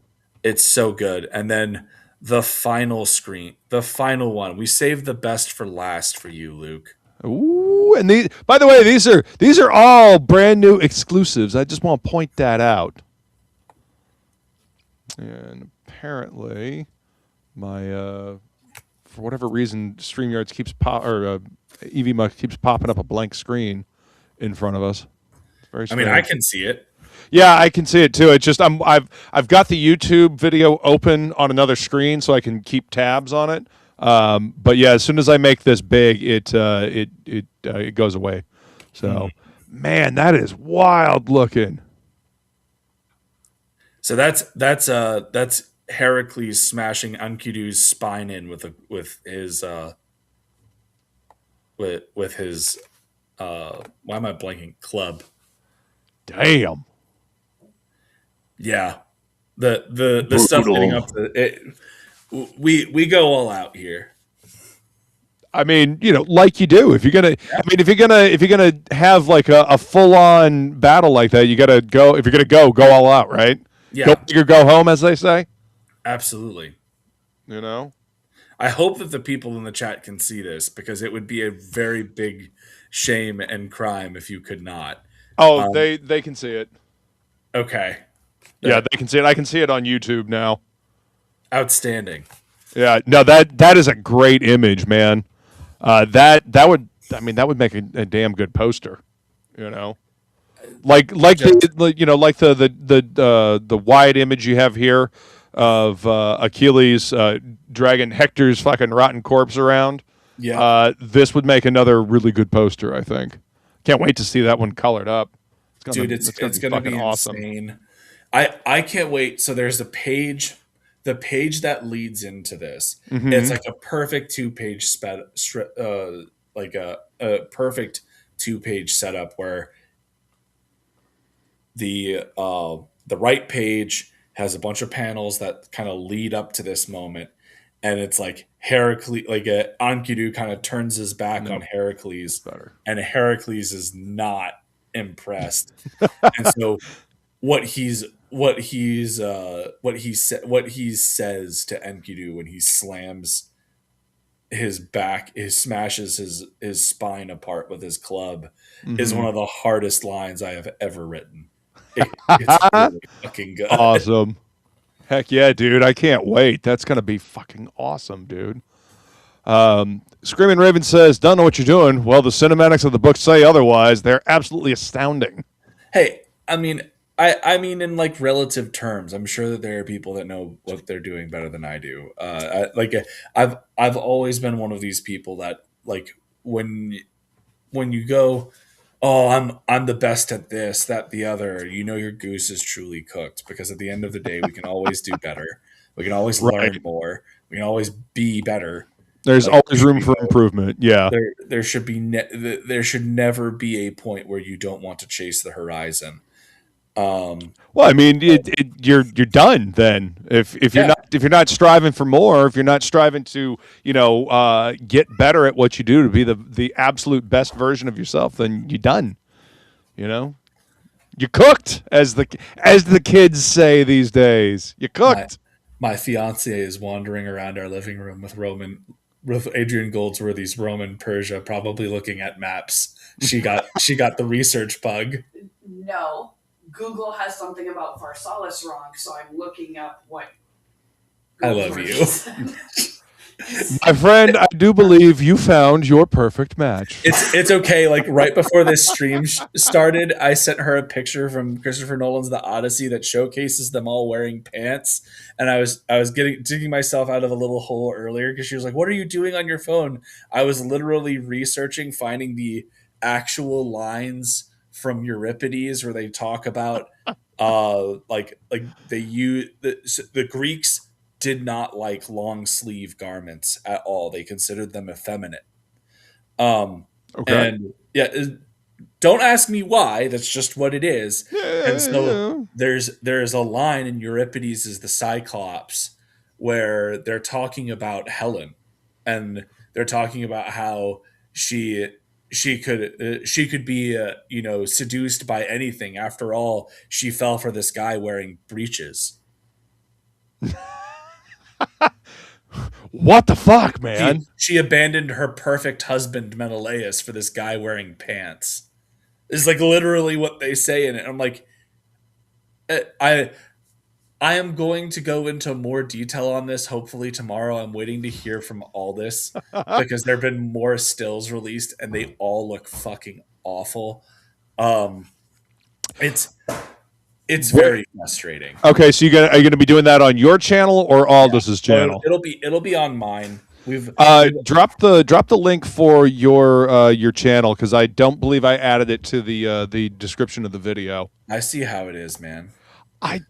It's so good. And then the final screen, the final one. We saved the best for last for you, Luke. Ooh, and these, by the way, these are all brand new exclusives. I just want to point that out. And apparently, my for whatever reason, StreamYards keeps EVMux keeps popping up a blank screen in front of us. It's very strange. I mean, I can see it. Yeah, I can see it too. It's just I've got the YouTube video open on another screen so I can keep tabs on it. But yeah, as soon as I make this big, it goes away. So, man, that is wild looking. So that's Heracles smashing Enkidu's spine in with his why am I blanking? Club. Damn. Yeah. The stuff leading up to it. We go all out here. I mean, like you do. If you're gonna have like a full on battle like that, you gotta go. If you're gonna go all out, right? Yeah. Go home, as they say. Absolutely. I hope that the people in the chat can see this because it would be a very big shame and crime if you could not. Oh, they can see it. Okay. Yeah, they can see it. I can see it on YouTube now. Outstanding. Yeah, no, that is a great image, man. That would make a damn good poster. Like the wide image you have here of Achilles dragging Hector's fucking rotten corpse around. Yeah. This would make another really good poster, I think. Can't wait to see that one colored up. It's gonna be awesome. Insane. I can't wait. So there's the page that leads into this. Mm-hmm. It's like a perfect 2-page like a perfect 2-page setup where the right page has a bunch of panels that kind of lead up to this moment, and it's like Heracles, like Enkidu kind of turns his back on Heracles, and Heracles is not impressed. And so what he says to Enkidu when he slams his back, smashes his spine apart with his club, is one of the hardest lines I have ever written. It's really fucking good. Awesome. Heck yeah, dude. I can't wait. That's going to be fucking awesome, dude. Screaming Raven says, don't know what you're doing. Well, the cinematics of the book say otherwise. They're absolutely astounding. Hey, I mean, I mean, in like relative terms, I'm sure that there are people that know what they're doing better than I do. I've always been one of these people that like when you go, oh, I'm the best at this, that, the other, you know, your goose is truly cooked, because at the end of the day, we can always do better. We can always learn more. We can always be better. There's always room for improvement. Yeah. There should be there should never be a point where you don't want to chase the horizon. Well, I mean, you're done then. If you're not striving for more, if you're not striving to get better at what you do to be the absolute best version of yourself, then you're done. You're cooked, as the kids say these days. You're cooked. My fiance is wandering around our living room with Adrian Goldsworthy's Roman Persia, probably looking at maps. She got the research bug. No. Google has something about Pharsalus wrong, so I'm looking up what Google I love you. My friend, I do believe you found your perfect match. It's okay. Like right before this stream started, I sent her a picture from Christopher Nolan's The Odyssey that showcases them all wearing pants, and I was digging myself out of a little hole earlier because she was like, "What are you doing on your phone?" I was literally researching, finding the actual lines from Euripides where they talk about like they use the Greeks did not like long sleeve garments at all. They considered them effeminate. Okay. And don't ask me why. That's just what it is. And so there's a line in Euripides is the Cyclops where they're talking about Helen, and they're talking about how she could be seduced by anything. After all, she fell for this guy wearing breeches. What the fuck, man? She abandoned her perfect husband Menelaus for this guy wearing pants. It's like literally what they say in it. I'm like, I am going to go into more detail on this hopefully tomorrow. I'm waiting to hear from all this because there have been more stills released and they all look fucking awful. It's very frustrating. Okay, so are you gonna be doing that on your channel or Aldous' channel? It'll be on mine. We've drop the link for your channel, because I don't believe I added it to the description of the video. I see how it is, man. I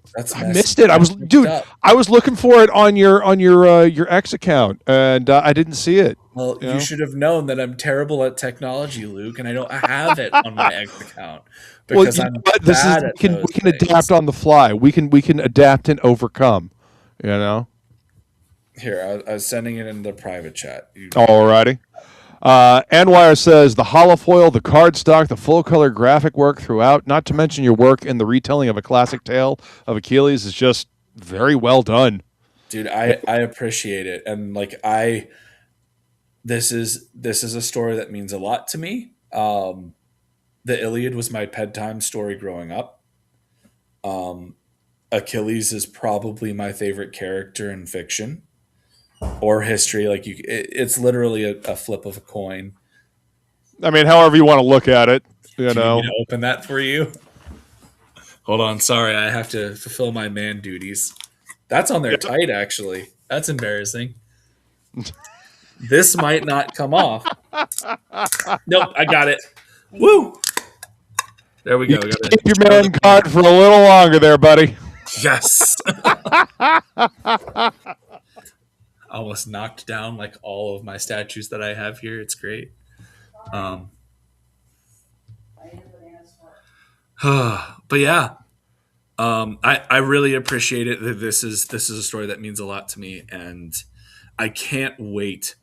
missed it. I was looking for it on your X account, and I didn't see it. Well, you should have known that I'm terrible at technology, Luke, and I don't have it on my X account. Because we can adapt on the fly. We can adapt and overcome. Here, I was sending it in the private chat. Alrighty. Anwire says the holofoil, the cardstock, the full color graphic work throughout, not to mention your work in the retelling of a classic tale of Achilles, is just very well done. Dude, I appreciate it, and like this is a story that means a lot to me. The Iliad was my bedtime story growing up. Achilles is probably my favorite character in fiction or history. Like it's literally a flip of a coin. I mean, however you want to look at it, you know. Need me to open that for you? Hold on, sorry, I have to fulfill my man duties. That's on there tight, actually. That's embarrassing. This might not come off. Nope, I got it. Woo! There we go. Keep your man card for a little longer there, buddy. Yes. Almost knocked down like all of my statues that I have here. It's great. But yeah, I really appreciate it. This is a story that means a lot to me, and I can't wait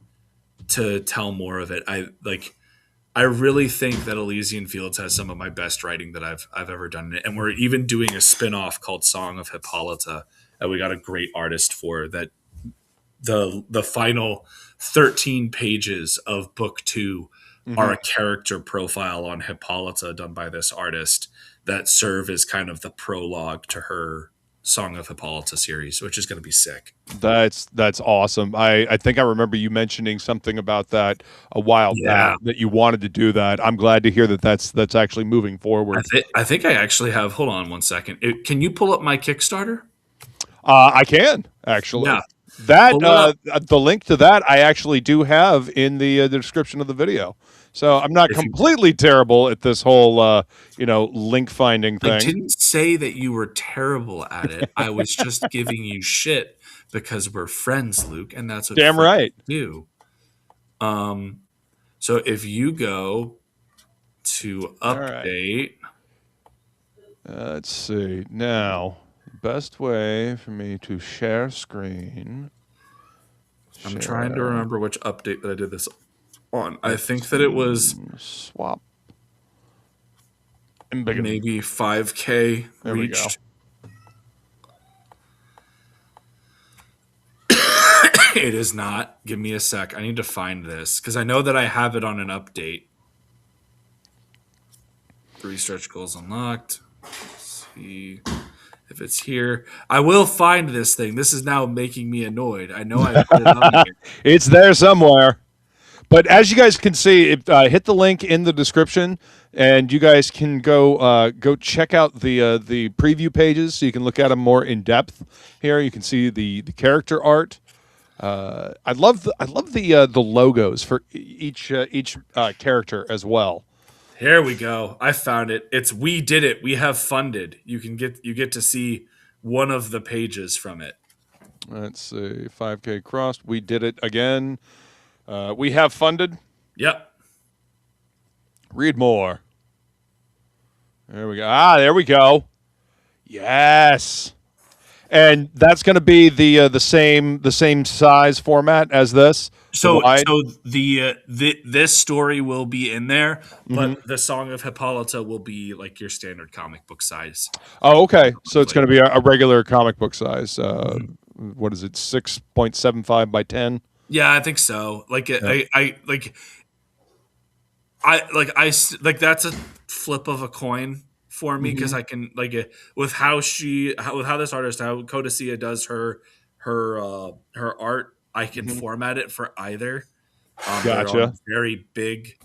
to tell more of it. I really think that Elysian Fields has some of my best writing that I've ever done in it. And we're even doing a spin-off called Song of Hippolyta that we got a great artist for. That the final 13 pages of book 2 are a character profile on Hippolyta done by this artist that serve as kind of the prologue to her Song of Hippolyta series, which is going to be sick. That's awesome. I think I remember you mentioning something about that a while back, that you wanted to do that. I'm glad to hear that that's actually moving forward. I think I actually have. Hold on one second. Can you pull up my Kickstarter? I can actually. Yeah. That the link to that I actually do have in the description of the video. So I'm not completely terrible at this whole link finding thing. I didn't say that you were terrible at it. I was just giving you shit because we're friends, Luke, and that's what damn right do. So if you go to update, let's see now. Best way for me to share screen. I'm trying to remember which update that I did this on. I think that it was swap. And maybe 5K there reached. It is not. Give me a sec. I need to find this because I know that I have it on an update. 3 stretch goals unlocked. Let's see if it's here. I will find this thing. This is now making me annoyed. I know I put it on here. It's there somewhere. But as you guys can see, hit the link in the description, and you guys can go check out the preview pages, so you can look at them more in depth. Here, you can see the character art. I love the logos for each character as well. Here we go. I found it. It's We Did It. We Have Funded. You get to see one of the pages from it. Let's see. 5K crossed. We did it again. We have funded. Yep. Read more. There we go. There we go. Yes. And that's going to be the same size format as this. So this story will be in there, but the Song of Hippolyta will be like your standard comic book size. Oh, okay. So it's going to be a regular comic book size. What is it? 6.75 by 10. Yeah, I think so. Like that's a flip of a coin for me because I can with how this artist, how Codicea does her art, I can format it for either. Gotcha. Very big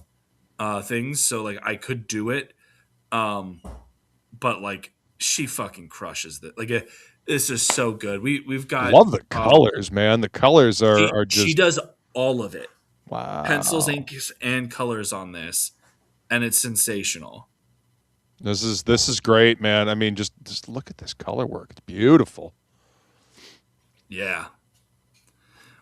things, so like I could do it, but like she fucking crushes it. Like this is so good. We've got love the colors, man. The colors are just she does all of it. Wow. Pencils, inks, and colors on this, and it's sensational. This is great, man. I mean, just look at this color work. It's beautiful. Yeah.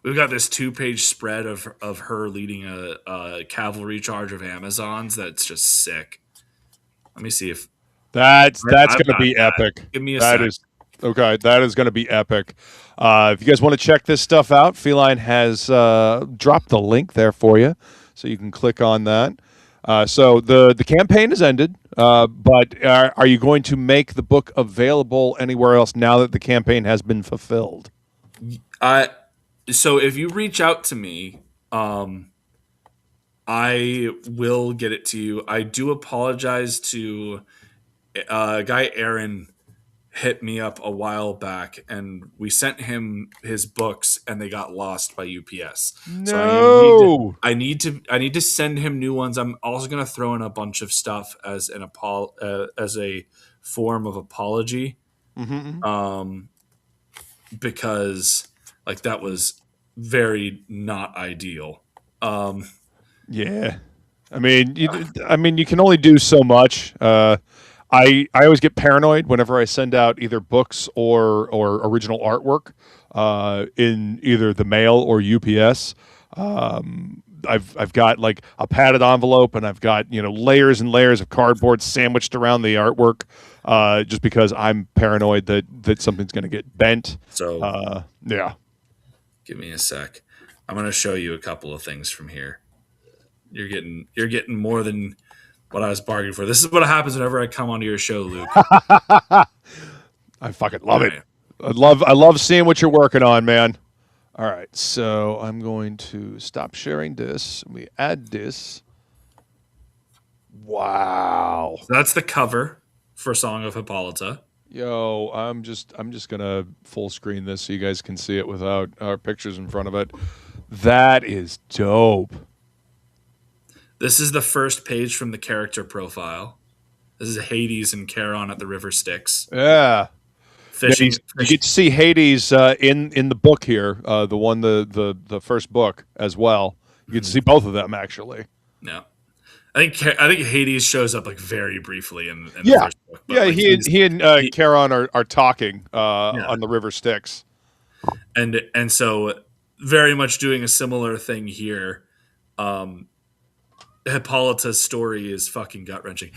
We've got this 2-page spread of her leading a cavalry charge of Amazons that's just sick. Let me see if that's going to be epic. Give me a sec. Okay, that is going to be epic. If you guys want to check this stuff out, Feline has dropped the link there for you, so you can click on that. So the campaign has ended, but are you going to make the book available anywhere else now that the campaign has been fulfilled? So if you reach out to me, I will get it to you. I do apologize to guy Aaron hit me up a while back, and we sent him his books, and they got lost by UPS. No. So I need to send him new ones. I'm also going to throw in a bunch of stuff as as a form of apology, because like that was very not ideal. Yeah, I mean, you can only do so much. I always get paranoid whenever I send out either books or original artwork in either the mail or UPS. I've got like a padded envelope, and I've got layers and layers of cardboard sandwiched around the artwork, just because I'm paranoid that something's going to get bent. So yeah. Give me a sec. I'm going to show you a couple of things from here. You're getting more than what I was bargaining for. This is what happens whenever I come onto your show, Luke. I fucking love it. I love seeing what you're working on, man. All right, so I'm going to stop sharing this. We add this. Wow. So that's the cover for Song of Hippolyta. Yo, I'm just gonna full screen this so you guys can see it without our pictures in front of it. That is dope. This is the first page from the character profile. This is Hades and Charon at the River Styx. Yeah. Fishing. You get to see Hades in the book here, the first book as well. You get to see both of them actually. Yeah, I think Hades shows up like very briefly in the first book. But, yeah, like, he and Charon are talking on the River Styx, and so very much doing a similar thing here. Hippolyta's story is fucking gut wrenching.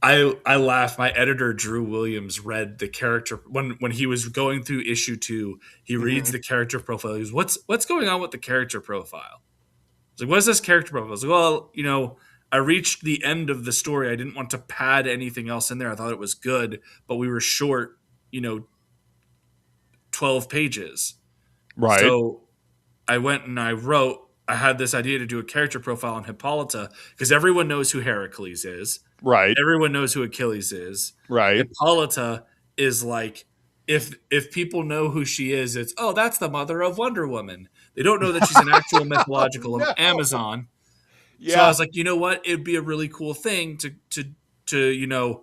I laugh. My editor Drew Williams read the character when he was going through issue 2. He reads the character profile. He goes, "What's going on with the character profile?" I was like, "What is this character profile?" I was like, "Well, I reached the end of the story. I didn't want to pad anything else in there. I thought it was good, but we were short, 12 pages. right? So I went and I had this idea to do a character profile on Hippolyta because everyone knows who Heracles is. Right. Everyone knows who Achilles is. Right. Hippolyta is like, if people know who she is, it's, oh, that's the mother of Wonder Woman. They don't know that she's an actual mythological Amazon. Yeah. So I was like, you know what? It'd be a really cool thing to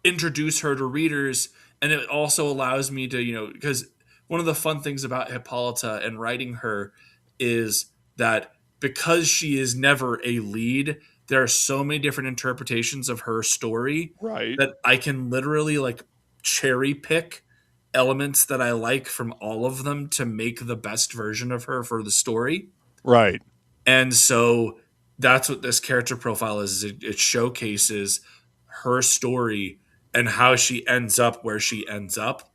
introduce her to readers. And it also allows me to, because one of the fun things about Hippolyta and writing her is that because she is never a lead, there are so many different interpretations of her story Right. that I can literally like cherry pick elements that I like from all of them to make the best version of her for the story. Right. And so that's what this character profile is. It showcases her story and how she ends up where she ends up.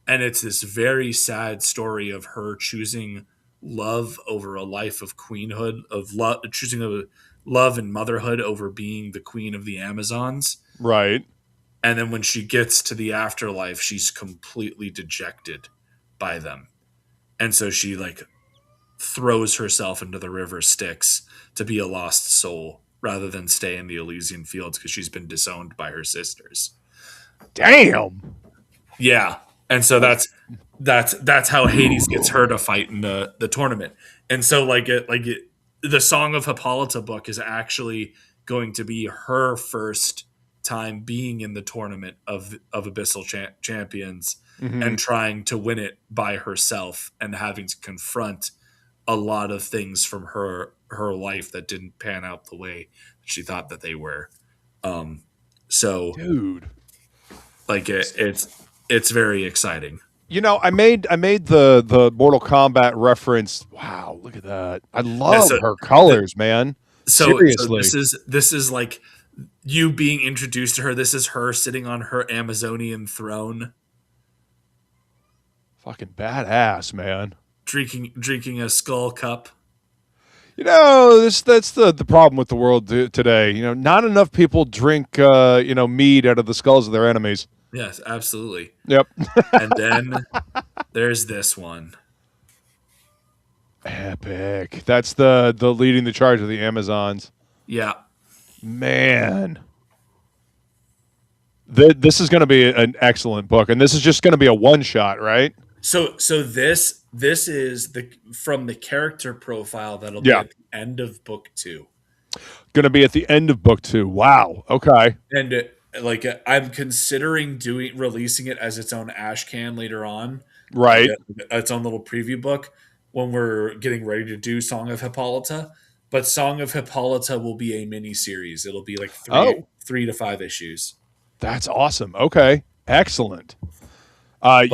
And it's this very sad story of her choosing love over a life of queenhood, of choosing a love and motherhood over being the queen of the Amazons. Right. And then when she gets to the afterlife, she's completely dejected by them. And so she like throws herself into the river Styx to be a lost soul rather than stay in the Elysian fields because she's been disowned by her sisters. Damn. Yeah. And so that's how Hades gets her to fight in the tournament. And so the Song of Hippolyta book is actually going to be her first time being in the tournament of Abyssal Champions and trying to win it by herself and having to confront a lot of things from her life that didn't pan out the way she thought that they were. So dude, like it's very exciting. I made the Mortal Kombat reference. Wow, look at that. I love her colors, man. Seriously. So this is like you being introduced to her. This is her sitting on her Amazonian throne. Fucking badass, man. Drinking a skull cup. That's the problem with the world today. Not enough people drink mead out of the skulls of their enemies. Yes, absolutely. Yep. And then there's this one. Epic. That's the leading the charge of the Amazons. Yeah. Man. This is going to be an excellent book, and this is just going to be a one shot, right? So this is from the character profile that'll be at the end of book 2. Going to be at the end of book 2. Wow. Okay. And I'm considering releasing it as its own ash can later on, right? Its own little preview book when we're getting ready to do Song of Hippolyta. But Song of Hippolyta will be a mini series. It'll be like 3 to 5 issues. That's awesome. Okay, excellent. I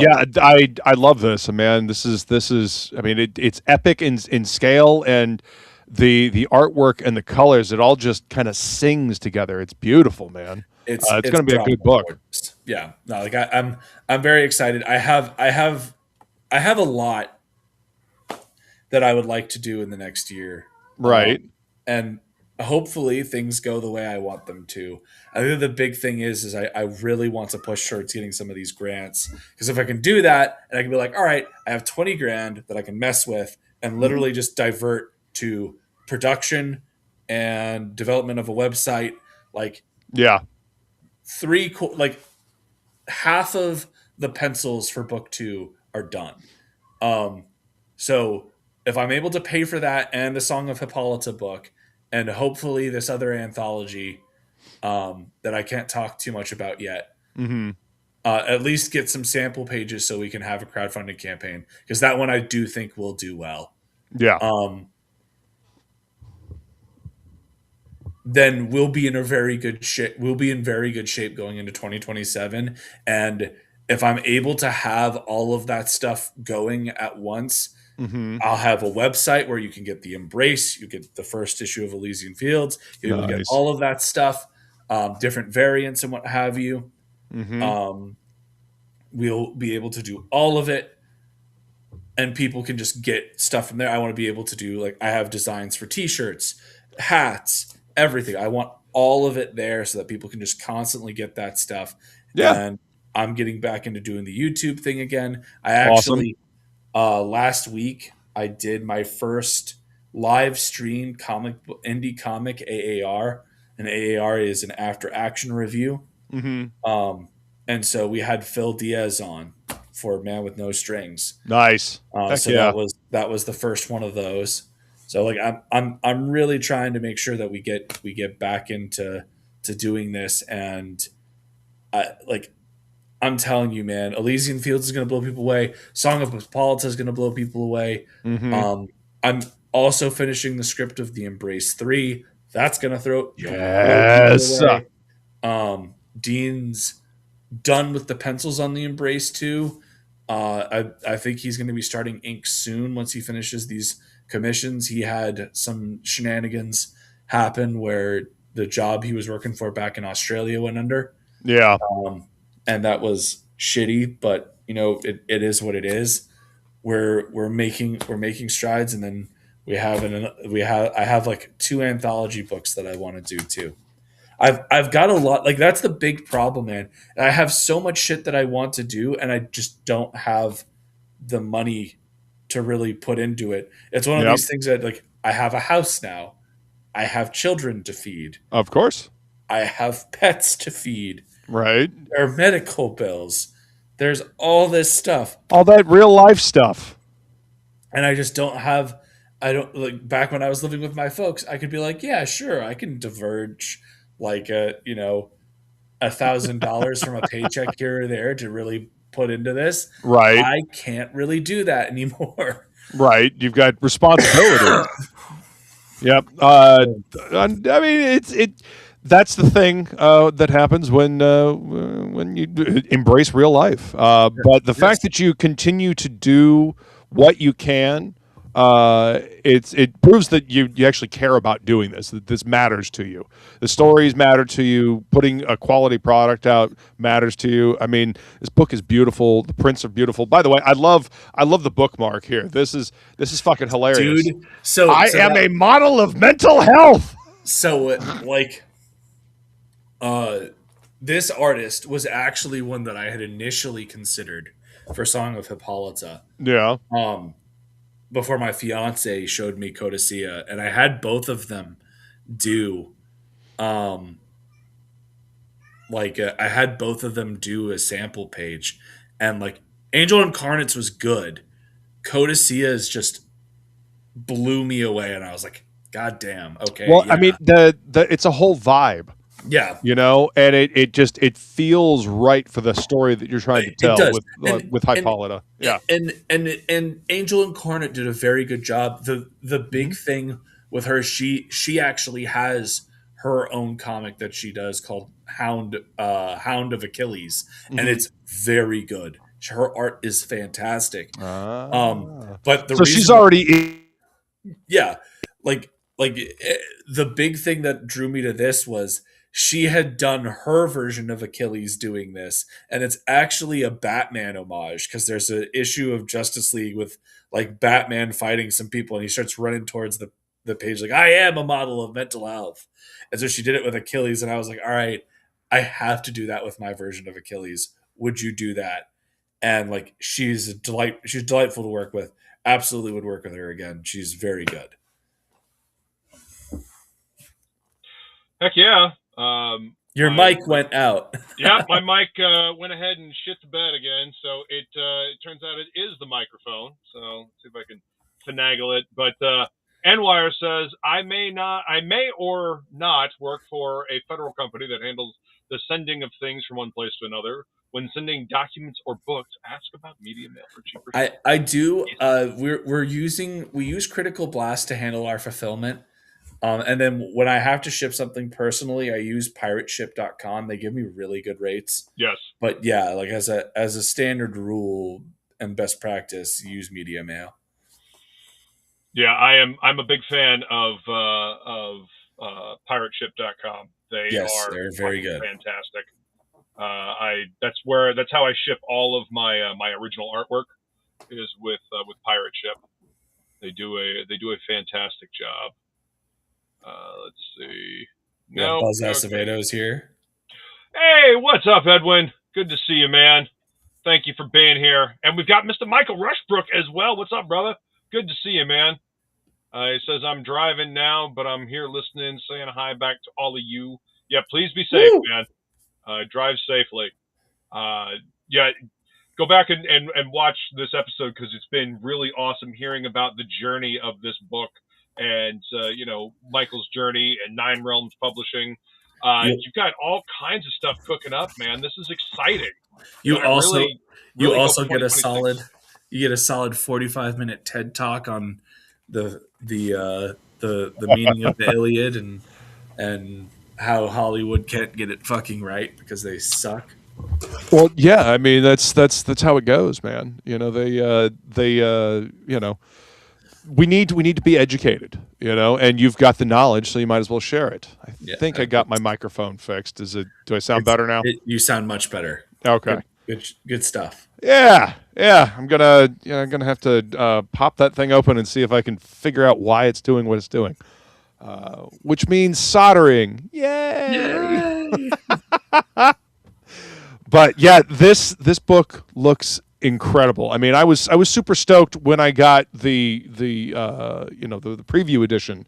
love this, man. This is. I mean, it's epic in scale, and the artwork and the colors. It all just kind of sings together. It's beautiful, man. It's going to be a good book. Yeah, no, I'm very excited. I have a lot that I would like to do in the next year. Right. And hopefully things go the way I want them to. I think the big thing is I really want to push towards getting some of these grants, because if I can do that and I can be like, all right, I have 20 grand that I can mess with and literally just divert to production and development of a website, like half of the pencils for book 2 are done. So if I'm able to pay for that and the Song of Hippolyta book, and hopefully this other anthology that I can't talk too much about yet, at least get some sample pages so we can have a crowdfunding campaign, because that one I do think will do well. Yeah. Then we'll be in a very good shape. We'll be in very good shape going into 2027. And if I'm able to have all of that stuff going at once, I'll have a website where you can get the Embrace, you get the first issue of Elysian Fields, you'll get all of that stuff, different variants and what have you. We'll be able to do all of it, and people can just get stuff from there. I want to be able to do, like, I have designs for t-shirts, hats, everything. I want all of it there so that people can just constantly get that stuff. Yeah. And I'm getting back into doing the YouTube thing again. I actually, last week, I did my first live stream indie comic AAR. And AAR is an after action review. And so we had Phil Diaz on for Man with No Strings. Nice. That was the first one of those. So like I'm really trying to make sure that we get back into doing this. And I'm telling you, man, Elysian Fields is going to blow people away. Song of Hippolyta is going to blow people away. I'm also finishing the script of The Embrace 3. That's going to blow people away. Dean's done with the pencils on The Embrace 2. I think he's going to be starting ink soon once he finishes these commissions. He had some shenanigans happen where the job he was working for back in Australia went under. Yeah. And that was shitty, but you know, it is what it is. We're making strides, and then I have like 2 anthology books that I want to do too. I've got a lot, like, that's the big problem, man. I have so much shit that I want to do, and I just don't have the money to really put into it. It's one of these things that, like, I have a house now. I have children to feed. Of course. I have pets to feed. Right. There are medical bills. There's all this stuff. All that real life stuff. And I just don't have, like, back when I was living with my folks, I could be like, yeah, sure, I can diverge like $1,000 from a paycheck here or there to really put into this. Right. I can't really do that anymore. Right. You've got responsibility. Yep. I mean, that's the thing that happens when you embrace real life. But the fact that you continue to do what you can, it proves that you actually care about doing this, that this matters to you. The stories matter to you. Putting a quality product out matters to you. I mean, this book is beautiful. The prints are beautiful. By the way, I love the bookmark here. This is fucking hilarious. Dude, so I am a model of mental health. So like, this artist was actually one that I had initially considered for Song of Hippolyta. Yeah. Before my fiance showed me Codicea, and I had both of them do, I had both of them do a sample page, and like Angel Incarnates was good. Codicea is just blew me away, and I was like, God damn. Okay. Well, yeah. I mean, the it's a whole vibe. Yeah. You know, and it feels right for the story that you're trying to tell with Hyppolita. Yeah. And Angel Incarnate did a very good job. The big thing with her, she actually has her own comic that she does called Hound of Achilles, and it's very good. Her art is fantastic. But she's already yeah, like the big thing that drew me to this was she had done her version of Achilles doing this, and it's actually a Batman homage because there's an issue of Justice League with like Batman fighting some people, and he starts running towards the page like, I am a model of mental health. And so she did it with Achilles, and I was like, all right, I have to do that with my version of Achilles. Would you do that? And like, she's delightful to work with. Absolutely would work with her again. She's very good. Heck yeah. Your mic went out. Yeah, my mic went ahead and shit the bed again. So it turns out it is the microphone. So let's see if I can finagle it. But Anwire says, I may or not work for a federal company that handles the sending of things from one place to another. When sending documents or books, ask about media mail for cheaper. I do. We use Critical Blast to handle our fulfillment. And then when I have to ship something personally, I use pirateship.com. They give me really good rates. Yes. But yeah, like as a standard rule and best practice, use media mail. Yeah, I'm a big fan of pirateship.com. They're very good. Fantastic. That's how I ship all of my original artwork is with Pirate Ship. They do a fantastic job. Let's see. No, Buzz Aceveto's here. Hey, what's up, Edwin? Good to see you, man. Thank you for being here. And we've got Mr. Michael Rushbrook as well. What's up, brother? Good to see you, man. He says, I'm driving now, but I'm here listening, saying hi back to all of you. Yeah, please be safe, man. Drive safely. Yeah, go back and watch this episode because it's been really awesome hearing about the journey of this book and, Michael's journey and Nine Realms Publishing. You've got all kinds of stuff cooking up, man. This is exciting. You also get a solid 45-minute TED talk on the meaning of the Iliad and how Hollywood can't get it fucking right because they suck. Well, yeah, I mean that's how it goes, man. We need to be educated, and you've got the knowledge, so you might as well share it. I think I got my microphone fixed. Do I sound better now? You sound much better. Okay. Good stuff. Yeah. I'm gonna have to pop that thing open and see if I can figure out why it's doing what it's doing, which means soldering. Yay! But yeah, this book looks incredible. I mean, I was super stoked when I got the preview edition,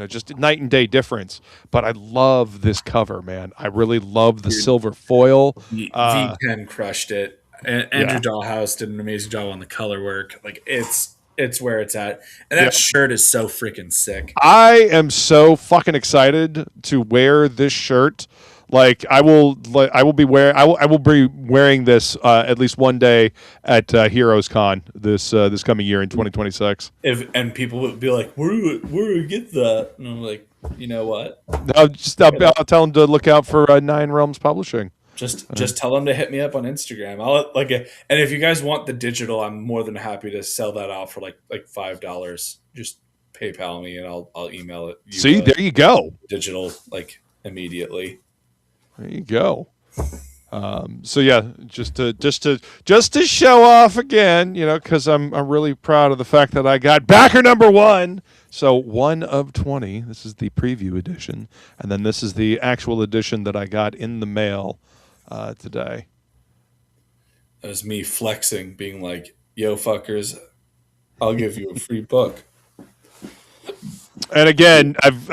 just night and day difference. But I love this cover, man. I really love the silver foil. V10 crushed it. And Andrew Dahlhaus did an amazing job on the color work. Like it's where it's at. And that shirt is so freaking sick. I am so fucking excited to wear this shirt. Like I will be wearing this at least one day at Heroes Con this coming year in 2026. And people would be like, "Where do we get that?" And I'm like, you know what? I'll tell them to look out for Nine Realms Publishing. Just tell them to hit me up on Instagram. And if you guys want the digital, I'm more than happy to sell that out for like $5. Just PayPal me and I'll email it. See, there you go. Digital immediately. There you go. So yeah, just to show off again, because I'm really proud of the fact that I got backer number 1. So 1 of 20. This is the preview edition, and then this is the actual edition that I got in the mail today. That was me flexing, being like, "Yo, fuckers, I'll give you a free book." And again, I've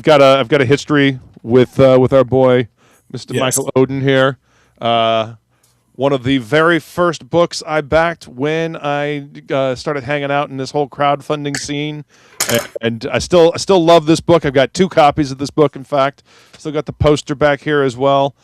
got a history with our boy, Mr. Michael Oden here. One of the very first books I backed when I started hanging out in this whole crowdfunding scene, and I still love this book. I've got 2 copies of this book, in fact. Still got the poster back here as well.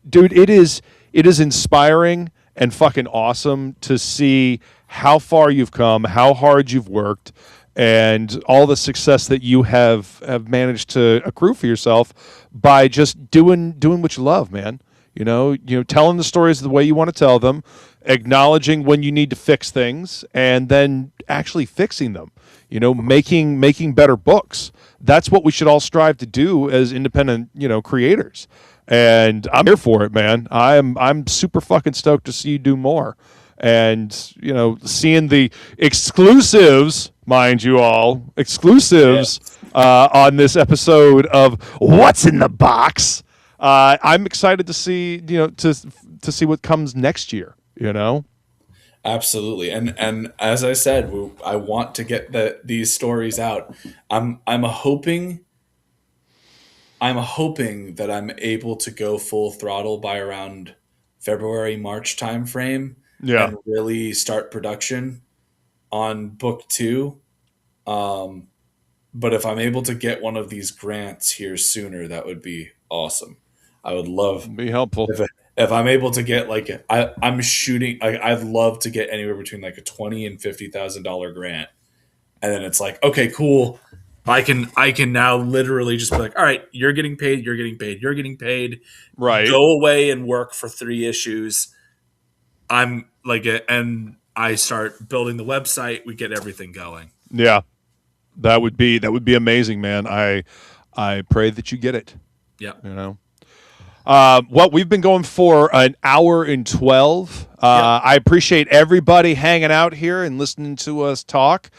Dude, it is inspiring and fucking awesome to see how far you've come, how hard you've worked, and all the success that you have managed to accrue for yourself by just doing what you love, man. Telling the stories the way you want to tell them, acknowledging when you need to fix things, and then actually fixing them. Making better books that's what we should all strive to do as independent, creators. And I'm here for it, man. I'm super fucking stoked to see you do more. And, seeing the exclusives, mind you all, on this episode of What's in the Box. I'm excited to see, to see what comes next year, Absolutely. And as I said, I want to get these stories out. I'm hoping that I'm able to go full throttle by around February, March timeframe. Yeah. And really start production on book 2. But if I'm able to get one of these grants here sooner, that would be awesome. I would love be helpful. If I'm able to get I'm shooting. I'd love to get anywhere between like a $20,000 and $50,000 grant, and then it's like, okay, cool. I can now literally just be like, all right, you're getting paid, you're getting paid, you're getting paid. Right. Go away and work for 3 issues. I'm like, and I start building the website. We get everything going. Yeah, that would be amazing, man. I pray that you get it. Yeah. Well, we've been going for an hour and 12. I appreciate everybody hanging out here and listening to us talk.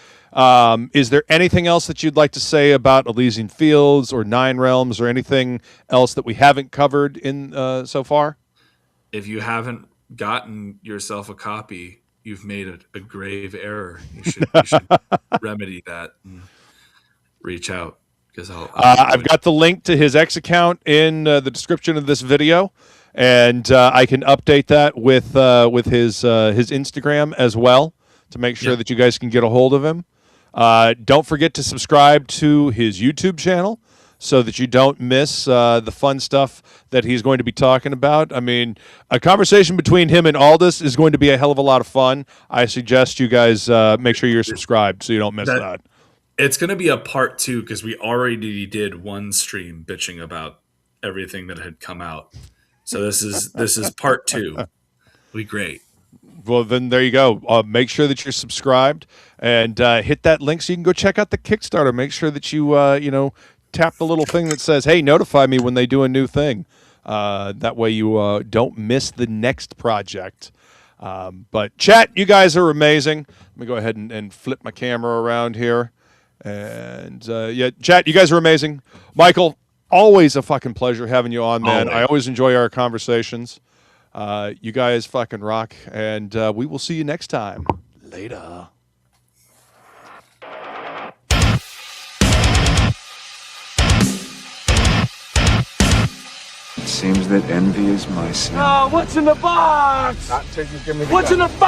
Is there anything else that you'd like to say about Elysian Fields or Nine Realms or anything else that we haven't covered in so far? If you haven't gotten yourself a copy, you've made a grave error. You should remedy that and reach out, because I've got the link to his X account in the description of this video, and I can update that with his Instagram as well to make sure that you guys can get a hold of him. Don't forget to subscribe to his YouTube channel so that you don't miss the fun stuff that he's going to be talking about. I mean, a conversation between him and Aldous is going to be a hell of a lot of fun. I suggest you guys make sure you're subscribed so you don't miss that. It's going to be a part 2 because we already did one stream bitching about everything that had come out. So this is part 2. It'll be great. Well, then there you go. Make sure that you're subscribed and hit that link so you can go check out the Kickstarter. Make sure that you tap the little thing that says, hey, notify me when they do a new thing. That way you don't miss the next project. But chat, you guys are amazing. Let me go ahead and flip my camera around here. And chat, you guys are amazing. Michael, always a fucking pleasure having you on, man. I always enjoy our conversations. You guys fucking rock. And we will see you next time. Later. It seems that envy is my sin. What's in the box? What's in the box?